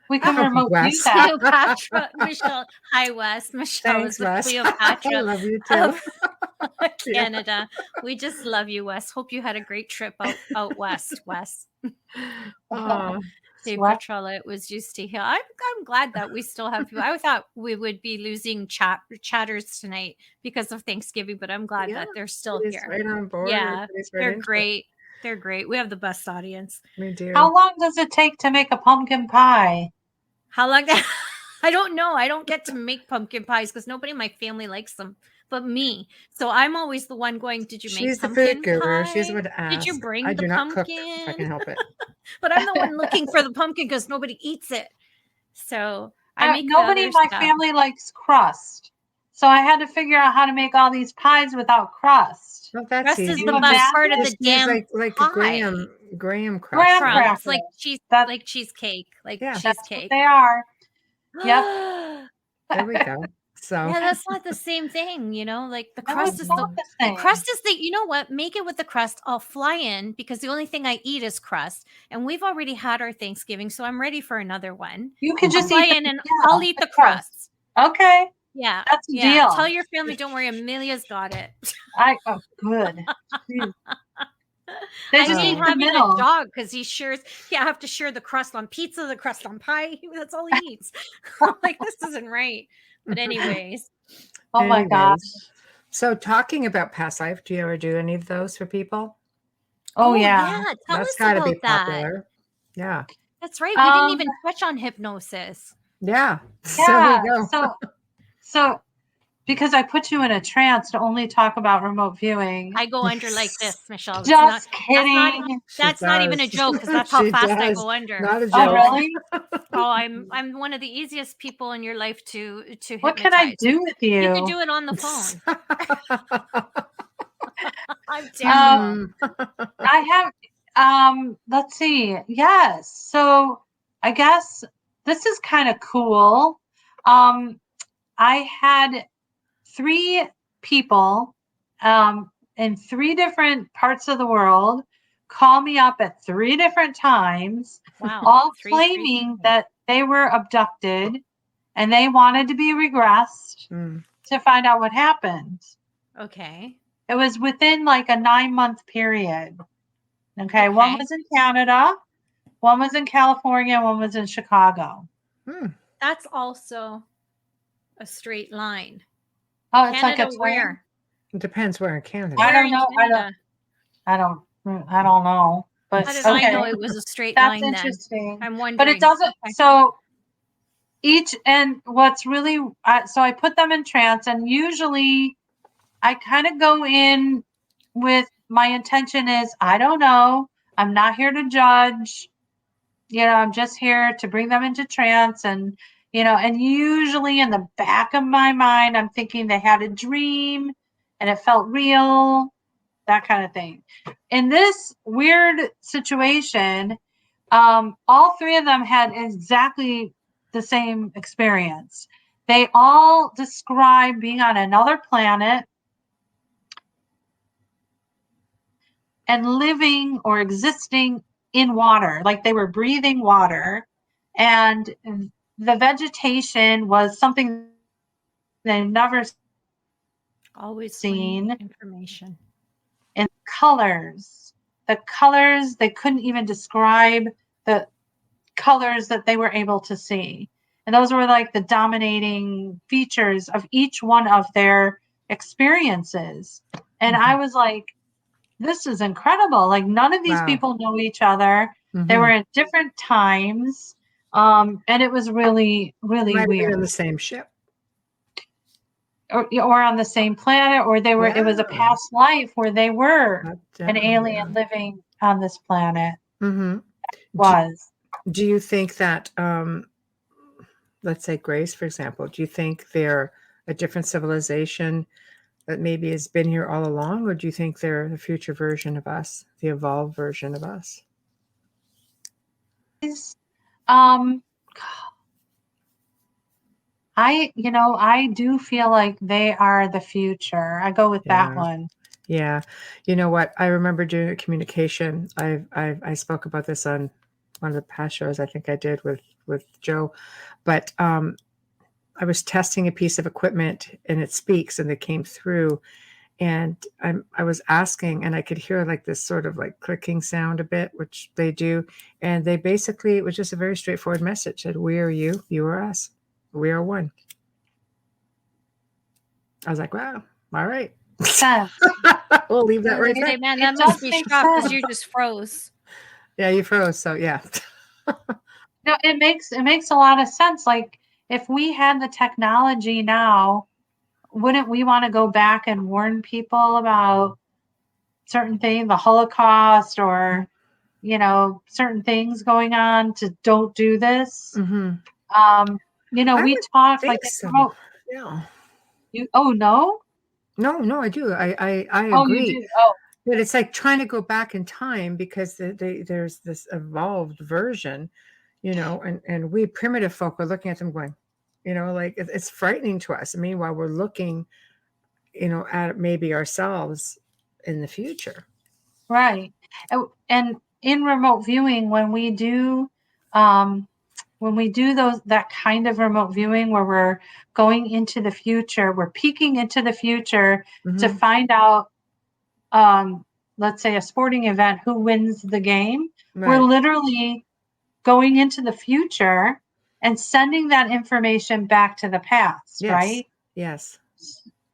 We can remote view that. Cleopatra, Michelle. Hi, Wes. Michelle Thanks, is the Wes. Cleopatra. I love you too. Canada. We just love you, Wes. Hope you had a great trip out west, Wes. Dave Petrella, it was just to hear. I'm glad that we still have people. I thought we would be losing chatters tonight because of Thanksgiving, but I'm glad that they're still here. Right on board. Yeah, they're great. They're great. We have the best audience. We do. How long does it take to make a pumpkin pie? How long? I don't know. I don't get to make pumpkin pies because nobody in my family likes them but me. So I'm always the one going, did you make She's the pumpkin food guru. She's the pie? one to Did you ask. bring I the do not cook if I pumpkin? can help it. But I'm the one looking for the pumpkin because nobody eats it. So I make the Nobody other in my stuff. family likes crust. So I had to figure out how to make all these pies without crust. Well, that's Crust easy. is Can the you best part of imagine? the Just use damn like pie. a graham crust. Graham right? crackers. Like That's cheesecake, like Yeah. That's what cheesecake. they are. Yep. There we go. So Yeah, that's not the same thing, you know. Like the No, crust it's is not the the same. crust is the, you know what? Make it with the crust. I'll fly in because the only thing I eat is crust, and we've already had our Thanksgiving, so I'm ready for another one. You can I'll just fly eat in and yeah, I'll eat the crust. crust. Okay, Yeah, that's a yeah. deal. Tell your family, don't worry, Amelia's got it. Oh, good. They I just hate eat the having middle. a dog because he shares. Yeah, I have to share the crust on pizza, the crust on pie. That's all he eats. I'm like, this isn't right. But anyways, Oh my gosh. So talking about past life, do you ever do any of those for people? Oh yeah. Tell That's us got to about be that. popular. Yeah. That's right. We didn't Um, even touch on hypnosis. Yeah. So Yeah. there you go. So because I put you in a trance to only talk about remote viewing. I go under like this, Michelle. It's Just kidding. That's not even a does. joke because that's how She fast I does. go under. Not a joke. Oh really? Oh, I'm one of the easiest people in your life to hypnotize. What can I do with you? You could do it on the phone. I'm terrible. I have let's see. Yes. So I guess this is kind of cool. I had 3 people in 3 different parts of the world call me up at 3 different times, Wow. all 3 claiming that they were abducted and they wanted to be regressed to find out what happened. Okay. It was within like a 9-month period. Okay. One was in Canada, one was in California, one was in Chicago. That's also a straight line. Oh, it's Canada, like a where? It depends where in Canada. I Where don't in know. Canada? I don't know. But How did okay. I know it was a straight That's line interesting. then? I'm wondering. But it doesn't. Okay. So what's really, so I put them in trance, and usually I kind of go in with my intention is, I don't know. I'm not here to judge. I'm just here to bring them into trance. And, and usually in the back of my mind, I'm thinking they had a dream and it felt real, that kind of thing. In this weird situation, all 3 of them had exactly the same experience. They all describe being on another planet and living or existing in water, like they were breathing water, and the vegetation was something they've never Always seen. Information. And the colors, they couldn't even describe the colors that they were able to see. And those were like the dominating features of each one of their experiences. And I was like, this is incredible. Like none of these people know each other. They were at different times. And it was really, really weird. In the same ship. Or on the same planet, or they were, it was a past life where they were an alien living on this planet. Do you think that, let's say Grace, for example, do you think they're a different civilization that maybe has been here all along, or do you think they're the future version of us, the evolved version of us? I do feel like they are the future. I go with that one. Yeah. You know what? I remember doing a communication. I spoke about this on one of the past shows I think I did with Joe, but I was testing a piece of equipment and it speaks and it came through, and I was asking and I could hear like this sort of like clicking sound a bit, which they do. And they basically, it was just a very straightforward message. Said, we are you, you are us. We are one. I was like, wow, all right. We'll leave that right there. Man, that must be shocked because you just froze. Yeah, you froze. So yeah. No, it makes a lot of sense. Like if we had the technology now, wouldn't we want to go back and warn people about certain things, the Holocaust, or, you know, certain things going on, to don't do this? You know, I we would talk think like, so. Yeah. oh, no? No, I do. I Oh, you agree. do? Oh, But it's like trying to go back in time because there's this evolved version, you know, and we primitive folk are looking at them going, you know, like it's frightening to us. Meanwhile, we're looking, you know, at maybe ourselves in the future. right. And in remote viewing, when we do that kind of remote viewing where we're going into the future, we're peeking into the future to Mhm. find out, let's say a sporting event, who wins the game. We're Right. literally going into the future and sending that information back to the past, Yes. right? Yes.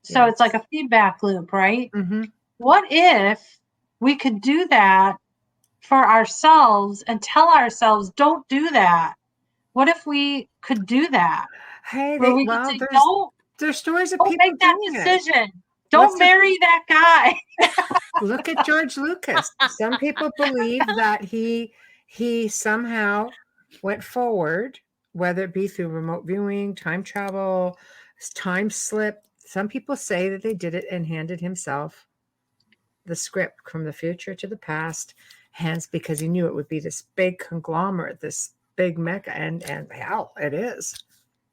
So it's Yes. like a feedback loop, right? Mm-hmm. What if we could do that for ourselves and tell ourselves, don't do that? What if we could do that? Hey, Where we could say, there's stories of don't people make that doing it. decision. What's Don't marry that guy. Look at George Lucas. Some people believe that he somehow went forward, whether it be through remote viewing, time travel, time slip. Some people say that they did it and handed himself the script from the future to the past, hence because he knew it would be this big conglomerate, this big mecca, and hell, it is.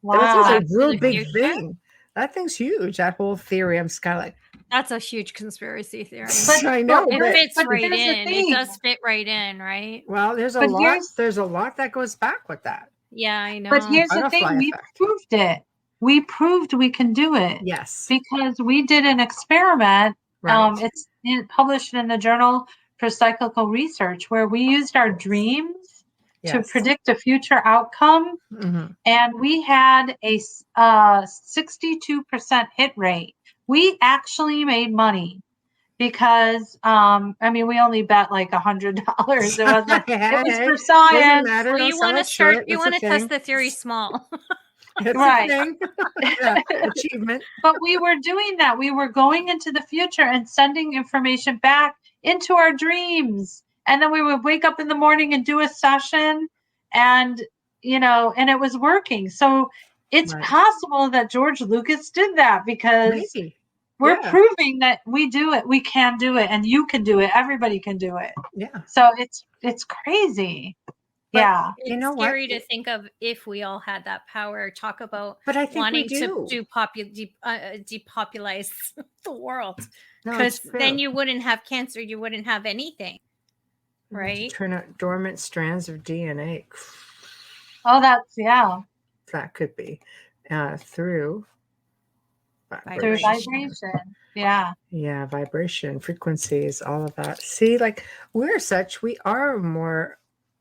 Wow. This is a To real the big future? thing. That thing's huge. That whole theory. I'm just kind of like, That's a huge conspiracy theory. I know, It but fits but right here's the in. It thing. does fit right in, right? well, there's a But lot. There's a lot that goes back with that. Yeah, I know. But here's the Butterfly thing, we effect. proved it. We proved we can do it. Yes. Because we did an experiment. Right. It's published in the Journal for Cyclical Research, where we used our dreams to Yes. predict a future outcome. Mm-hmm. And we had a 62% hit rate. We actually made money because, I mean, we only bet like $100. It wasn't, it was for science. Matter. Well, you want to start, you want to test the theory small. It's Right. a thing. Yeah, achievement. But we were doing that. We were going into the future and sending information back into our dreams. And then we would wake up in the morning and do a session, and, you know, and it was working. So it's Right. possible that George Lucas did that, because Maybe. we're Yeah. proving that we do it. We can do it, and you can do it. Everybody can do it. Yeah. So it's crazy. But yeah. It's you know scary what? to think of if we all had that power. Talk about But I think wanting we do. to depopulize the world, No, because it's then true. you wouldn't have cancer, you wouldn't have anything, right? Turn out dormant strands of DNA. Oh, That could be through through vibration. vibration. Yeah. Yeah, vibration, frequencies, all of that. See, like we are more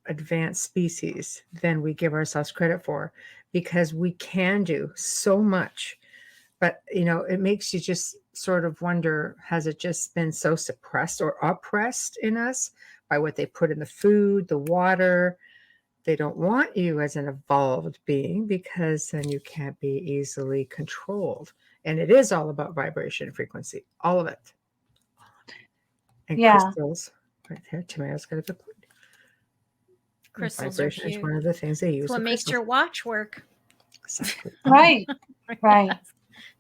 advanced species than we give ourselves credit for, because we can do so much. But, you know, it makes you just sort of wonder, has it just been so suppressed or oppressed in us by what they put in the food, the water? They don't want you as an evolved being, because then you can't be easily controlled. And it is all about vibration and frequency, all of it. And crystals, right there. Tamara's got a good point. Crystals are Vibration is huge. one of the things they use. That's what with makes crystals. your watch work. Exactly. Right. Right.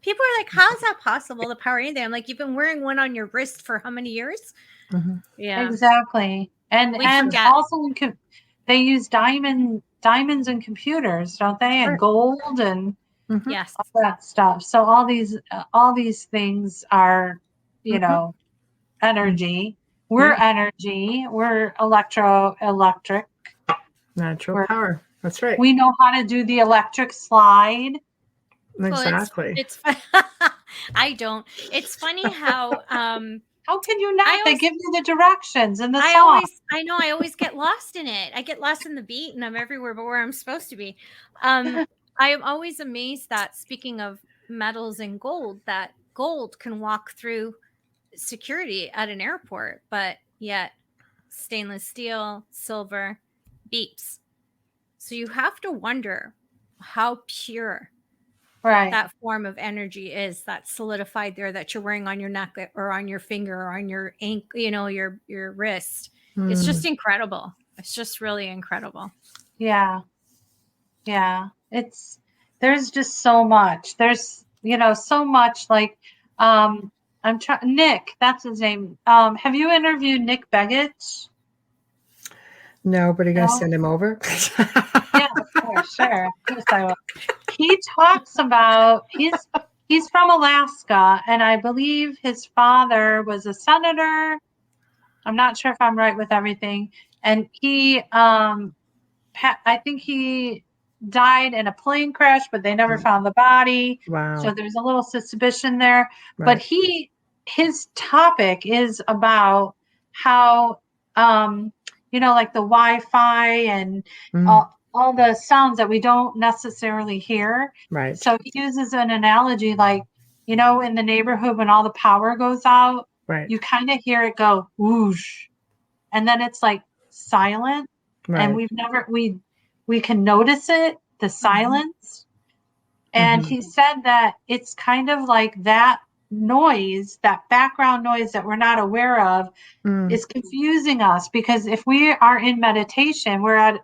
People are like, how is that possible to power anything? I'm like, you've been wearing one on your wrist for how many years? Mhm. Yeah. Exactly. And We and forget. also they use diamonds in computers, don't they? And Right. gold and Mhm. Yes. all that stuff. So all these things are, you Mhm. know, energy. We're Yeah. energy. We're electric. Natural We're- power. That's right. We know how to do the electric slide. Exactly. It's I don't. It's funny how How can you not? I They always- give you the directions and the I song. always get lost in it. I get lost in the beat and I'm everywhere but where I'm supposed to be. I am always amazed that, speaking of metals and gold, that gold can walk through security at an airport, but yet stainless steel, silver beeps. So you have to wonder, how pure Right. that form of energy is that's solidified there that you're wearing on your neck or on your finger or on your ankle, your wrist. It's just incredible. It's just really incredible. Yeah. Yeah. There's just so much. There's, so much like, Nick, that's his name. Have you interviewed Nick Begich? No, but are you going to No? send him over? Yeah, sure. Of course I will. He talks about he's from Alaska, and I believe his father was a senator. I'm not sure if I'm right with everything. And he, I think he died in a plane crash, but they never found the body. Wow. So there's a little suspicion there. Right. But his topic is about how, like the Wi-Fi and all the sounds that we don't necessarily hear. Right. So he uses an analogy like, in the neighborhood when all the power goes out, right. you kind of hear it go whoosh, and then it's like silent. Right. And we can notice it, the silence. And he said that it's kind of like that noise, that background noise that we're not aware of is confusing us, because if we are in meditation, we're at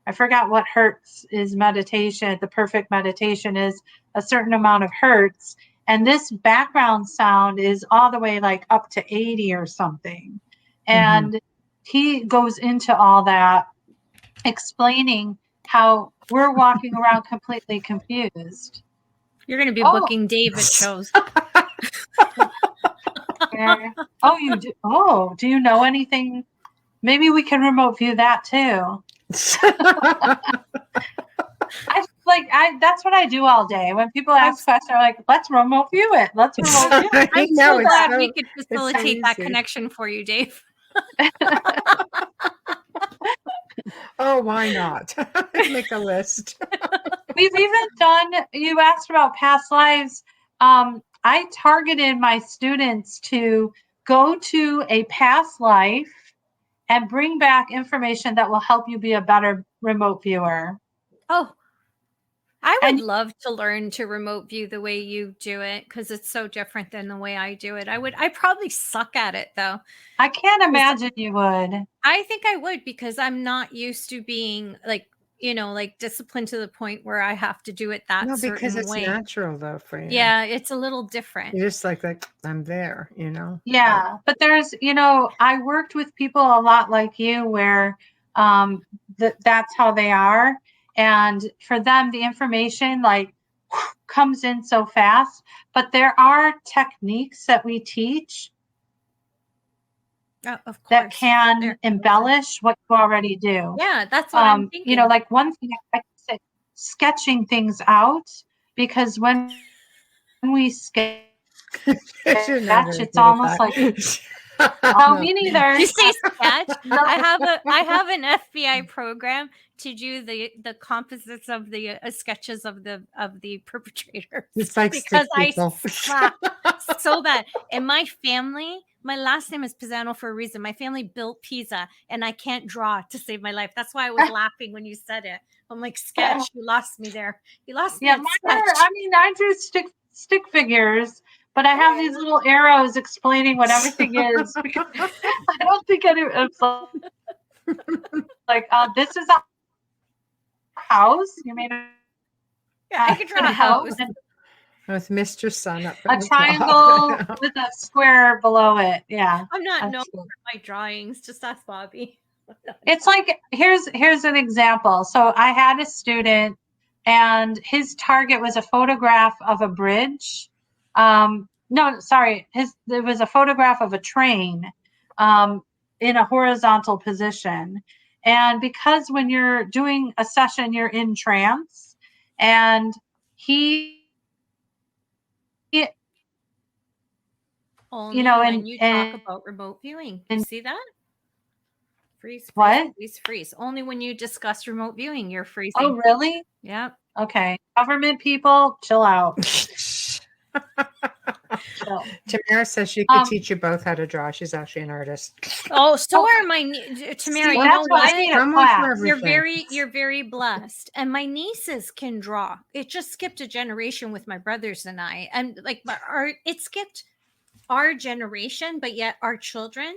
I forgot what hertz is meditation. The perfect meditation is a certain amount of hertz, and this background sound is all the way like up to 80 or something. And he goes into all that, explaining how we're walking around completely confused. You're going to be booking Dave at shows. Oh, you do? Oh, do you know anything? Maybe we can remote view that too. That's what I do all day. When people ask questions, I'm like, let's remote view it. Let's remote view it. I'm so glad we could facilitate that connection for you, Dave. Oh, why not? Make a list. We've even done, you asked about past lives. I targeted my students to go to a past life and bring back information that will help you be a better remote viewer. Oh, I would love to learn to remote view the way you do it, because it's so different than the way I do it. I probably suck at it though. I can't imagine you would. I think I would, because I'm not used to being like disciplined to the point where I have to do it that certain way. No, because it's natural though for you. Yeah, it's a little different. You're just like I'm there, Yeah, but there's, I worked with people a lot like you where that's how they are. And for them, the information comes in so fast, but there are techniques that we teach of course, that can embellish what you already do. Yeah, that's what I'm thinking. Like one thing I say, sketching things out, because when we sketch, it's almost like no, me neither. You say sketch? I have an FBI program to do the composites of the sketches of the perpetrator. It's like because I slap so bad. And my family, my last name is Pisano for a reason. My family built Pisa, and I can't draw to save my life. That's why I was laughing when you said it. I'm like, sketch. You lost me there. You lost me. Yeah, I drew stick figures. But I have these little arrows explaining what everything is. Because I don't think it's like this is a house. You made I could draw a house. With Mr. Sun up. A triangle with a square below it. Yeah. I'm not known for my drawings. Just ask Bobby. It's like, here's an example. So I had a student, and his target was a photograph of a bridge. No, sorry. There was a photograph of a train in a horizontal position. And because when you're doing a session, you're in trance, and Only when you talk about remote viewing. You see that? Freeze, what? Freeze. Only when you discuss remote viewing, you're freezing. Oh, really? Yeah. Okay. Government people, chill out. chill. Tamara says she could teach you both how to draw. She's actually an artist. Oh, so are my Tamara. See, You know that's what I what? need a Someone for class. everything. You're very blessed. And my nieces can draw. It just skipped a generation with my brothers and I. And like it skipped our generation, but yet our children,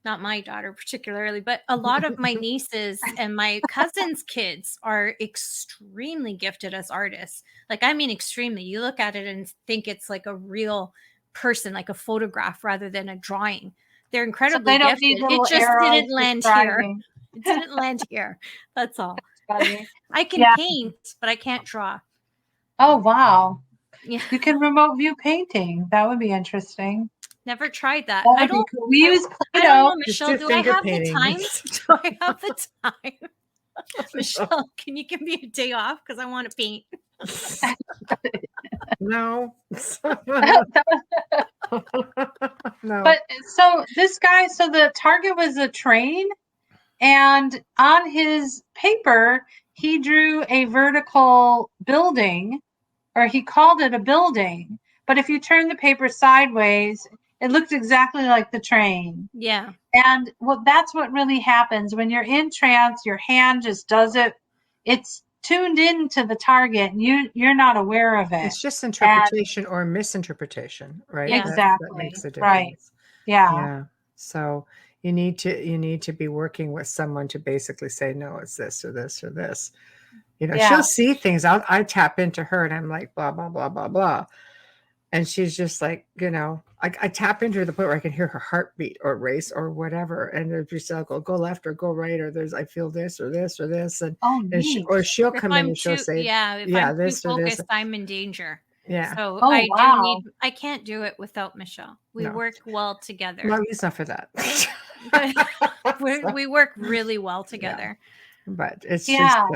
not my daughter particularly, but a lot of my nieces and my cousins' kids are extremely gifted as artists. Like, I mean, extremely. You look at it and think it's like a real person, like a photograph rather than a drawing. They're incredibly they don't gifted. need little It just arrows didn't land here. describing. It didn't land here. That's all. Funny. I can Yeah. paint, but I can't draw. Oh, wow. Yeah. You can remote view painting. That would be interesting. Never tried that. That would I be don't. cool. We use I don't know, Play-Doh. Just Michelle. do Do I finger have painting. the time? Do I have the time? Michelle, can you give me a day off because I want to paint? No. No. But so this guy, so the target was a train, and on his paper, he drew a vertical building, or he called it a building. But if you turn the paper sideways, it looked exactly like the train. Yeah. And well, that's what really happens when you're in trance. Your hand just does it. It's tuned into the target, and you're not aware of it. It's just interpretation or misinterpretation, right? Yeah. That Exactly. makes a difference. Right. Yeah. Yeah. So you need to be working with someone to basically say, no, it's this or this or this. You know, Yeah. she'll see things. I tap into her and I'm like, blah, blah, blah, blah, blah. And she's just like, you know, I tap into her to the point where I can hear her heartbeat or race or whatever. And there's just like, go left or go right, or I feel this or this or this. And, Oh, she'll If come in I'm and she'll too, say, if yeah, I'm too this or this. focused, I'm in danger. Yeah. So Oh, I wow. do need. I can't do it without Michelle. We No. work well together. Well, it's not for that. We work really well together. But it's Yeah.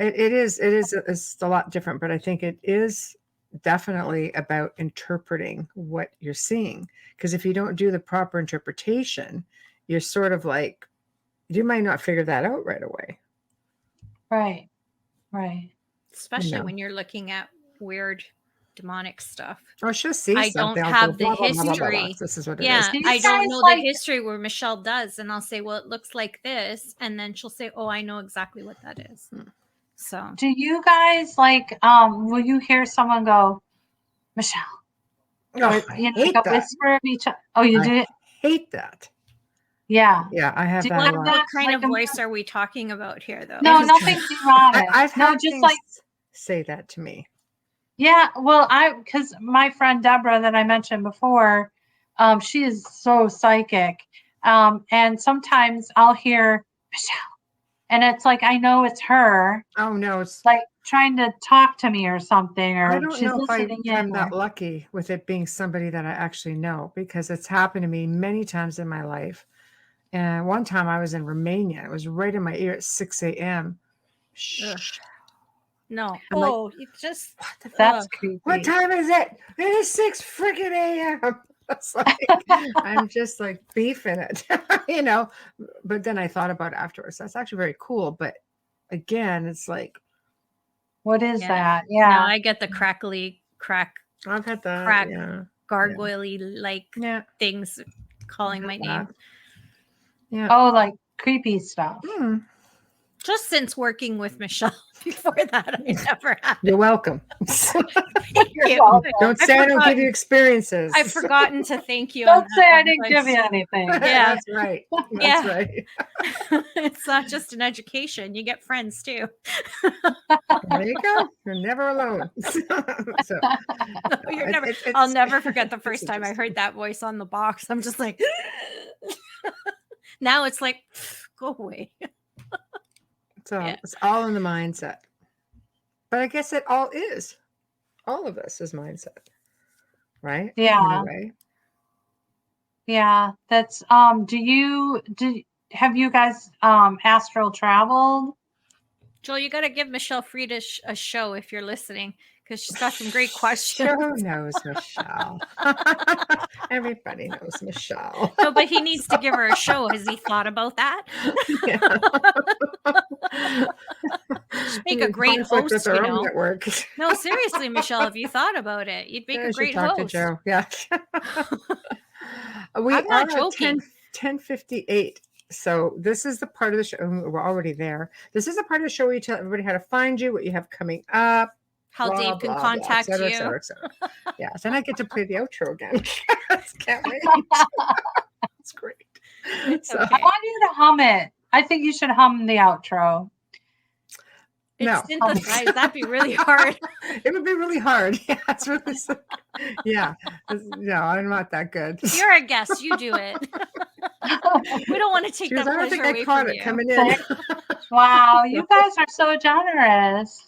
just it's a lot different, but I think it is definitely about interpreting what you're seeing, because if you don't do the proper interpretation, you're sort of like, you might not figure that out right away. Right. Right. Especially No. when you're looking at weird demonic stuff. Or she'll see I something. don't I'll have go, the blah, blah, blah, blah, blah, blah. history. This is what it Yeah, is. Do you I don't guys know like- the history where Michelle does, and I'll say, well, it looks like this, and then she'll say, oh, I know exactly what that is. So Do you guys will you hear someone go, Michelle? Oh, Or, I you know, hate like a that. whisper of each other. Oh, you I do it? hate that. Yeah. Yeah, I have Do you that like a lot. that? what kind of Like a- voice are we talking about here, though? No, Just- nothing demonic. I've no, had just things like say that to me. yeah. Well, because my friend Deborah that I mentioned before, she is so psychic, and sometimes I'll hear Michelle, and it's like I know it's her, Oh no, it's like trying to talk to me or something, or I don't she's know if listening I'm in. that lucky with it being somebody that I actually know, because it's happened to me many times in my life. And one time I was in Romania. It was right in my ear at 6 a.m. Ugh. No. I'm like, Oh, you just That's ugh. creepy. What time is it? It is 6 freaking a.m. It's like, I'm just like beefing it, you know. But then I thought about it afterwards. That's actually very cool. But again, it's like, What is Yeah. that? No, Yeah. I get the crackly crack I've had that. Crack. Yeah. gargoyle like Yeah. things calling my name. Yeah. Oh, like creepy stuff. Hmm. Just since working with Michelle. Before that, I never had. You're welcome. Thank You're you. welcome. Don't I say I don't give forgot- you experiences. I've forgotten to thank you. on Don't say that I one, didn't but give you anything. Yeah. That's right. That's Yeah. right. It's not just an education. You get friends too. There you go. You're never alone. So, You're it- never, it- I'll it's- never forget the it's first time I interesting. heard that voice on the box. I'm just like, now it's like, go away. So Yeah. it's all in the mindset. But I guess it all is. All of us is mindset. Right? In a Yeah. way. Yeah. That's have you guys astral traveled? Joel, you got to give Michelle Fried a show if you're listening, because she's got some great questions. Joe knows Michelle. Everybody knows Michelle. No, but he needs to give her a show. Has he thought about that? She'd make a great host, you know. Network. No, seriously, Michelle, have you thought about it? You'd make a great talk host. To Joe. Yeah. We I'm not are joking. 10:58. So this is the part of the show. We're already there. This is the part of the show where you tell everybody how to find you, what you have coming up, how blah, Dave can blah, contact blah, et you. cetera, et cetera. Yeah. Then I get to play the outro again. Can't wait. It's great. So, Okay. I want you to hum it. I think you should hum the outro. No. Synthesized. That'd be really hard. It would be really hard. Yeah, it's really. Yeah. No, I'm not that good. You're a guest. You do it. We don't want to take that I don't pleasure think I away caught from it you. coming in. Wow, you guys are so generous.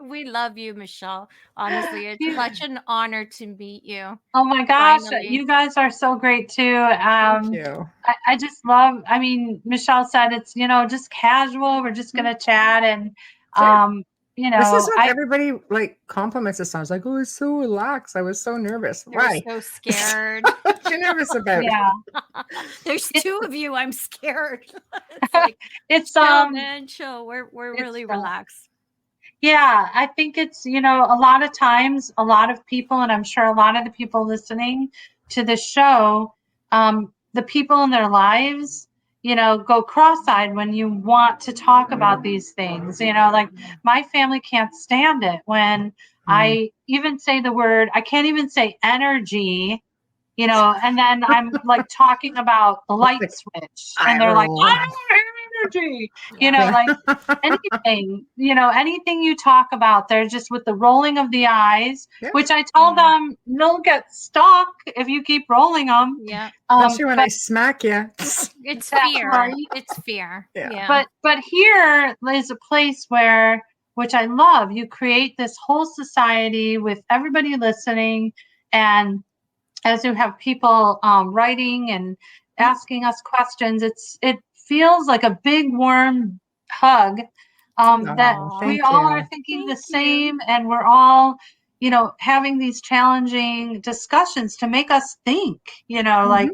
We love you, Michelle. Honestly, it's such an honor to meet you. Oh my gosh, Finally. you guys are so great too. Thank you. I just love, I mean, Michelle said it's, just casual. We're just going to chat and, this is what everybody like compliments us on. It's like, oh, it's so relaxed. I was so nervous. Why? So scared. What you nervous about? Yeah. There's two of you. I'm scared. It's like, it's man, chill. We're really relaxed. Yeah, I think it's, a lot of times, a lot of people, and I'm sure a lot of the people listening to the show, the people in their lives, go cross-eyed when you want to talk about these things. Like my family can't stand it when I even say the word, I can't even say energy, and then I'm like talking about the light switch and they're like, I don't want energy, like anything, anything you talk about, they're just with the rolling of the eyes, which I tell them, they'll get stuck if you keep rolling them. Yeah. Especially when I smack you. It's fear. Right? It's fear. Yeah. But here is a place where, which I love, you create this whole society with everybody listening, and as you have people writing and asking us questions, it feels like a big warm hug that we all are thinking the same, and we're all, having these challenging discussions to make us think, like,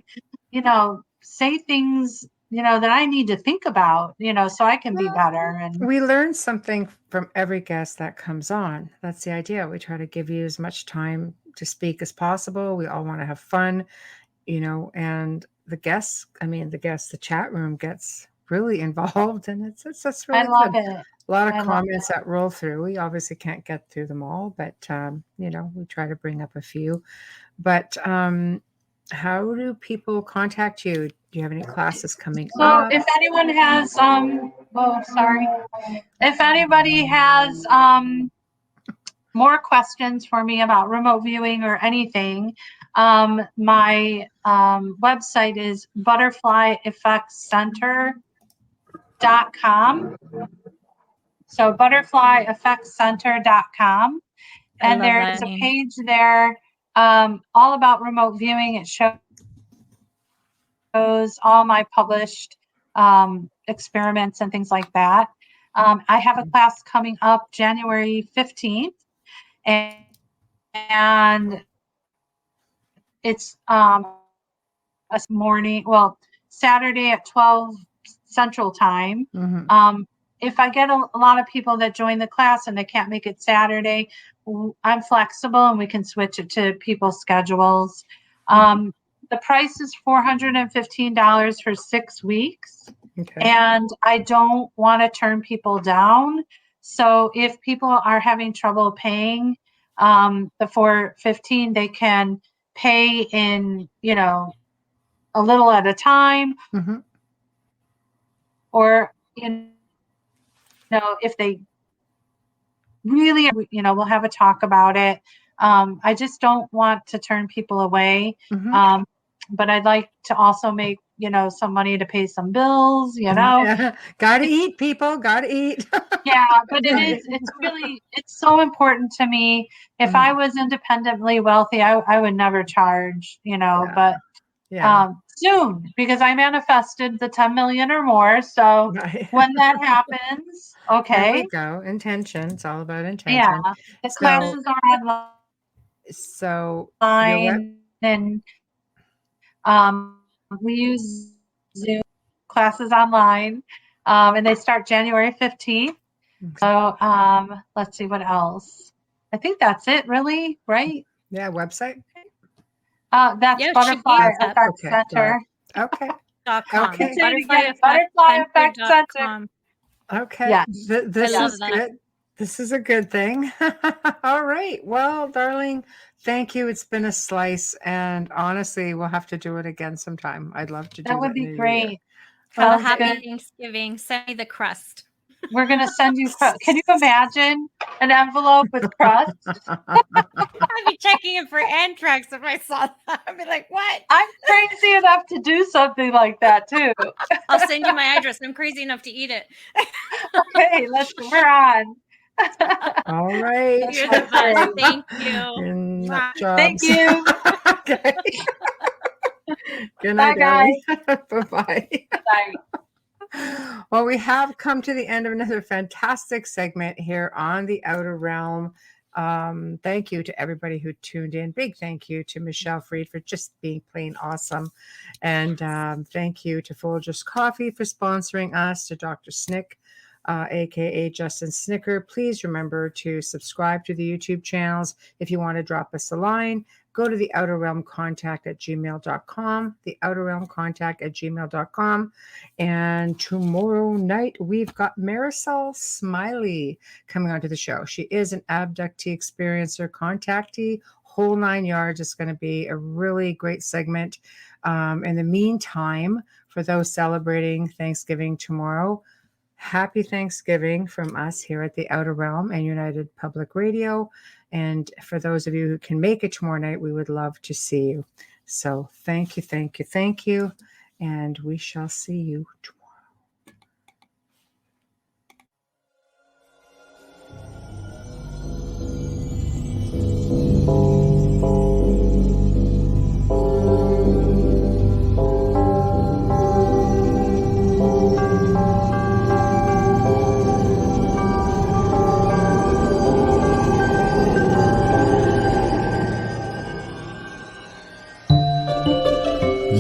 say things, that I need to think about, so I can be better. And we learn something from every guest that comes on. That's the idea. We try to give you as much time to speak as possible. We all want to have fun, and the chat room gets really involved, and it's really I love good. it. A lot of comments that roll through. We obviously can't get through them all, but we try to bring up a few. But how do people contact you? Do you have any classes coming up? So if anyone has if anybody has more questions for me about remote viewing or anything, my website is butterflyeffectscenter.com. So butterflyeffectscenter.com. And there's a page there all about remote viewing. It shows all my published experiments and things like that. I have a class coming up January 15th. And it's Saturday at 12 Central Time. Mm-hmm. If I get a lot of people that join the class and they can't make it Saturday, I'm flexible and we can switch it to people's schedules. The price is $415 for 6 weeks. Okay. And I don't want to turn people down. So if people are having trouble paying the $415, they can pay in, a little at a time. Mm-hmm. Or, if they really, we'll have a talk about it. I just don't want to turn people away. Mm-hmm. But I'd like to also make, some money to pay some bills, Yeah. Gotta eat, people. Gotta eat. Yeah, but it's so important to me. If I was independently wealthy, I would never charge, but soon because I manifested the 10 million or more. So Right. when that happens, There okay. we go. Intention. It's all about intention. Yeah. The So- classes are online. So your web- And we use Zoom classes online, and they start January 15th. So let's see what else. I think that's it, really, right? yeah, website. That's Yeah, she Butterfly gave that. Effect Okay, got Center. Okay. .com. Okay. Say it again, Butterfly Effect Center. Okay. Yes. This I love is that. good. This is a good thing. All right. Well, darling, thank you. It's been a slice. And honestly, we'll have to do it again sometime. I'd love to do that. That would be in a great. year. Have a Sounds happy good. Thanksgiving. Send me the crust. We're going to send you crust. Can you imagine an envelope with crust? I'd be checking it for anthrax if I saw that. I'd be like, what? I'm crazy enough to do something like that too. I'll send you my address. I'm crazy enough to eat it. Okay, we're on. All right. You're the best. Thank you. And Mwah. Thank jobs. you. Okay. Good Bye, night, guys. Bye-bye. Bye. Well, we have come to the end of another fantastic segment here on the Outer Realm. Thank you to everybody who tuned in. Big thank you to Michelle Freed for just being plain awesome. And thank you to Folgers Coffee for sponsoring us, to Dr. Snick, aka Justin Snicker. Please remember to subscribe to the YouTube channels. If you want to drop us a line, go to the Outer Realm Contact at gmail.com, the Outer Realm Contact at gmail.com. And tomorrow night, we've got Marisol Smiley coming onto the show. She is an abductee experiencer, contactee, whole 9 yards. It's going to be a really great segment. In the meantime, for those celebrating Thanksgiving tomorrow, happy Thanksgiving from us here at the Outer Realm and United Public Radio. And for those of you who can make it tomorrow night, we would love to see you. So thank you, thank you, thank you. And we shall see you tomorrow.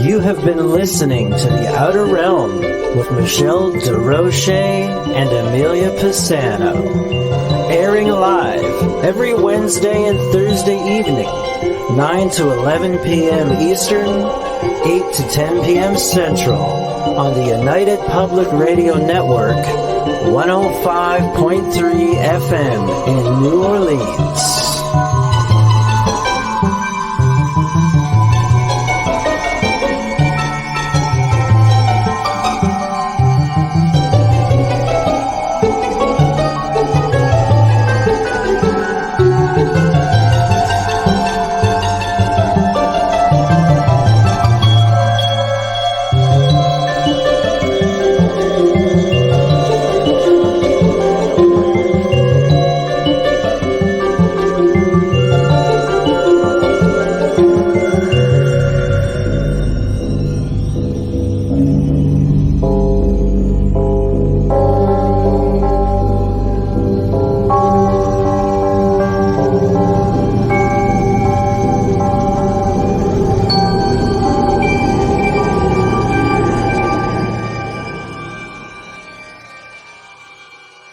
You have been listening to The Outer Realm with Michelle DeRoche and Amelia Pisano. Airing live every Wednesday and Thursday evening, 9 to 11 p.m. Eastern, 8 to 10 p.m. Central, on the United Public Radio Network, 105.3 FM in New Orleans.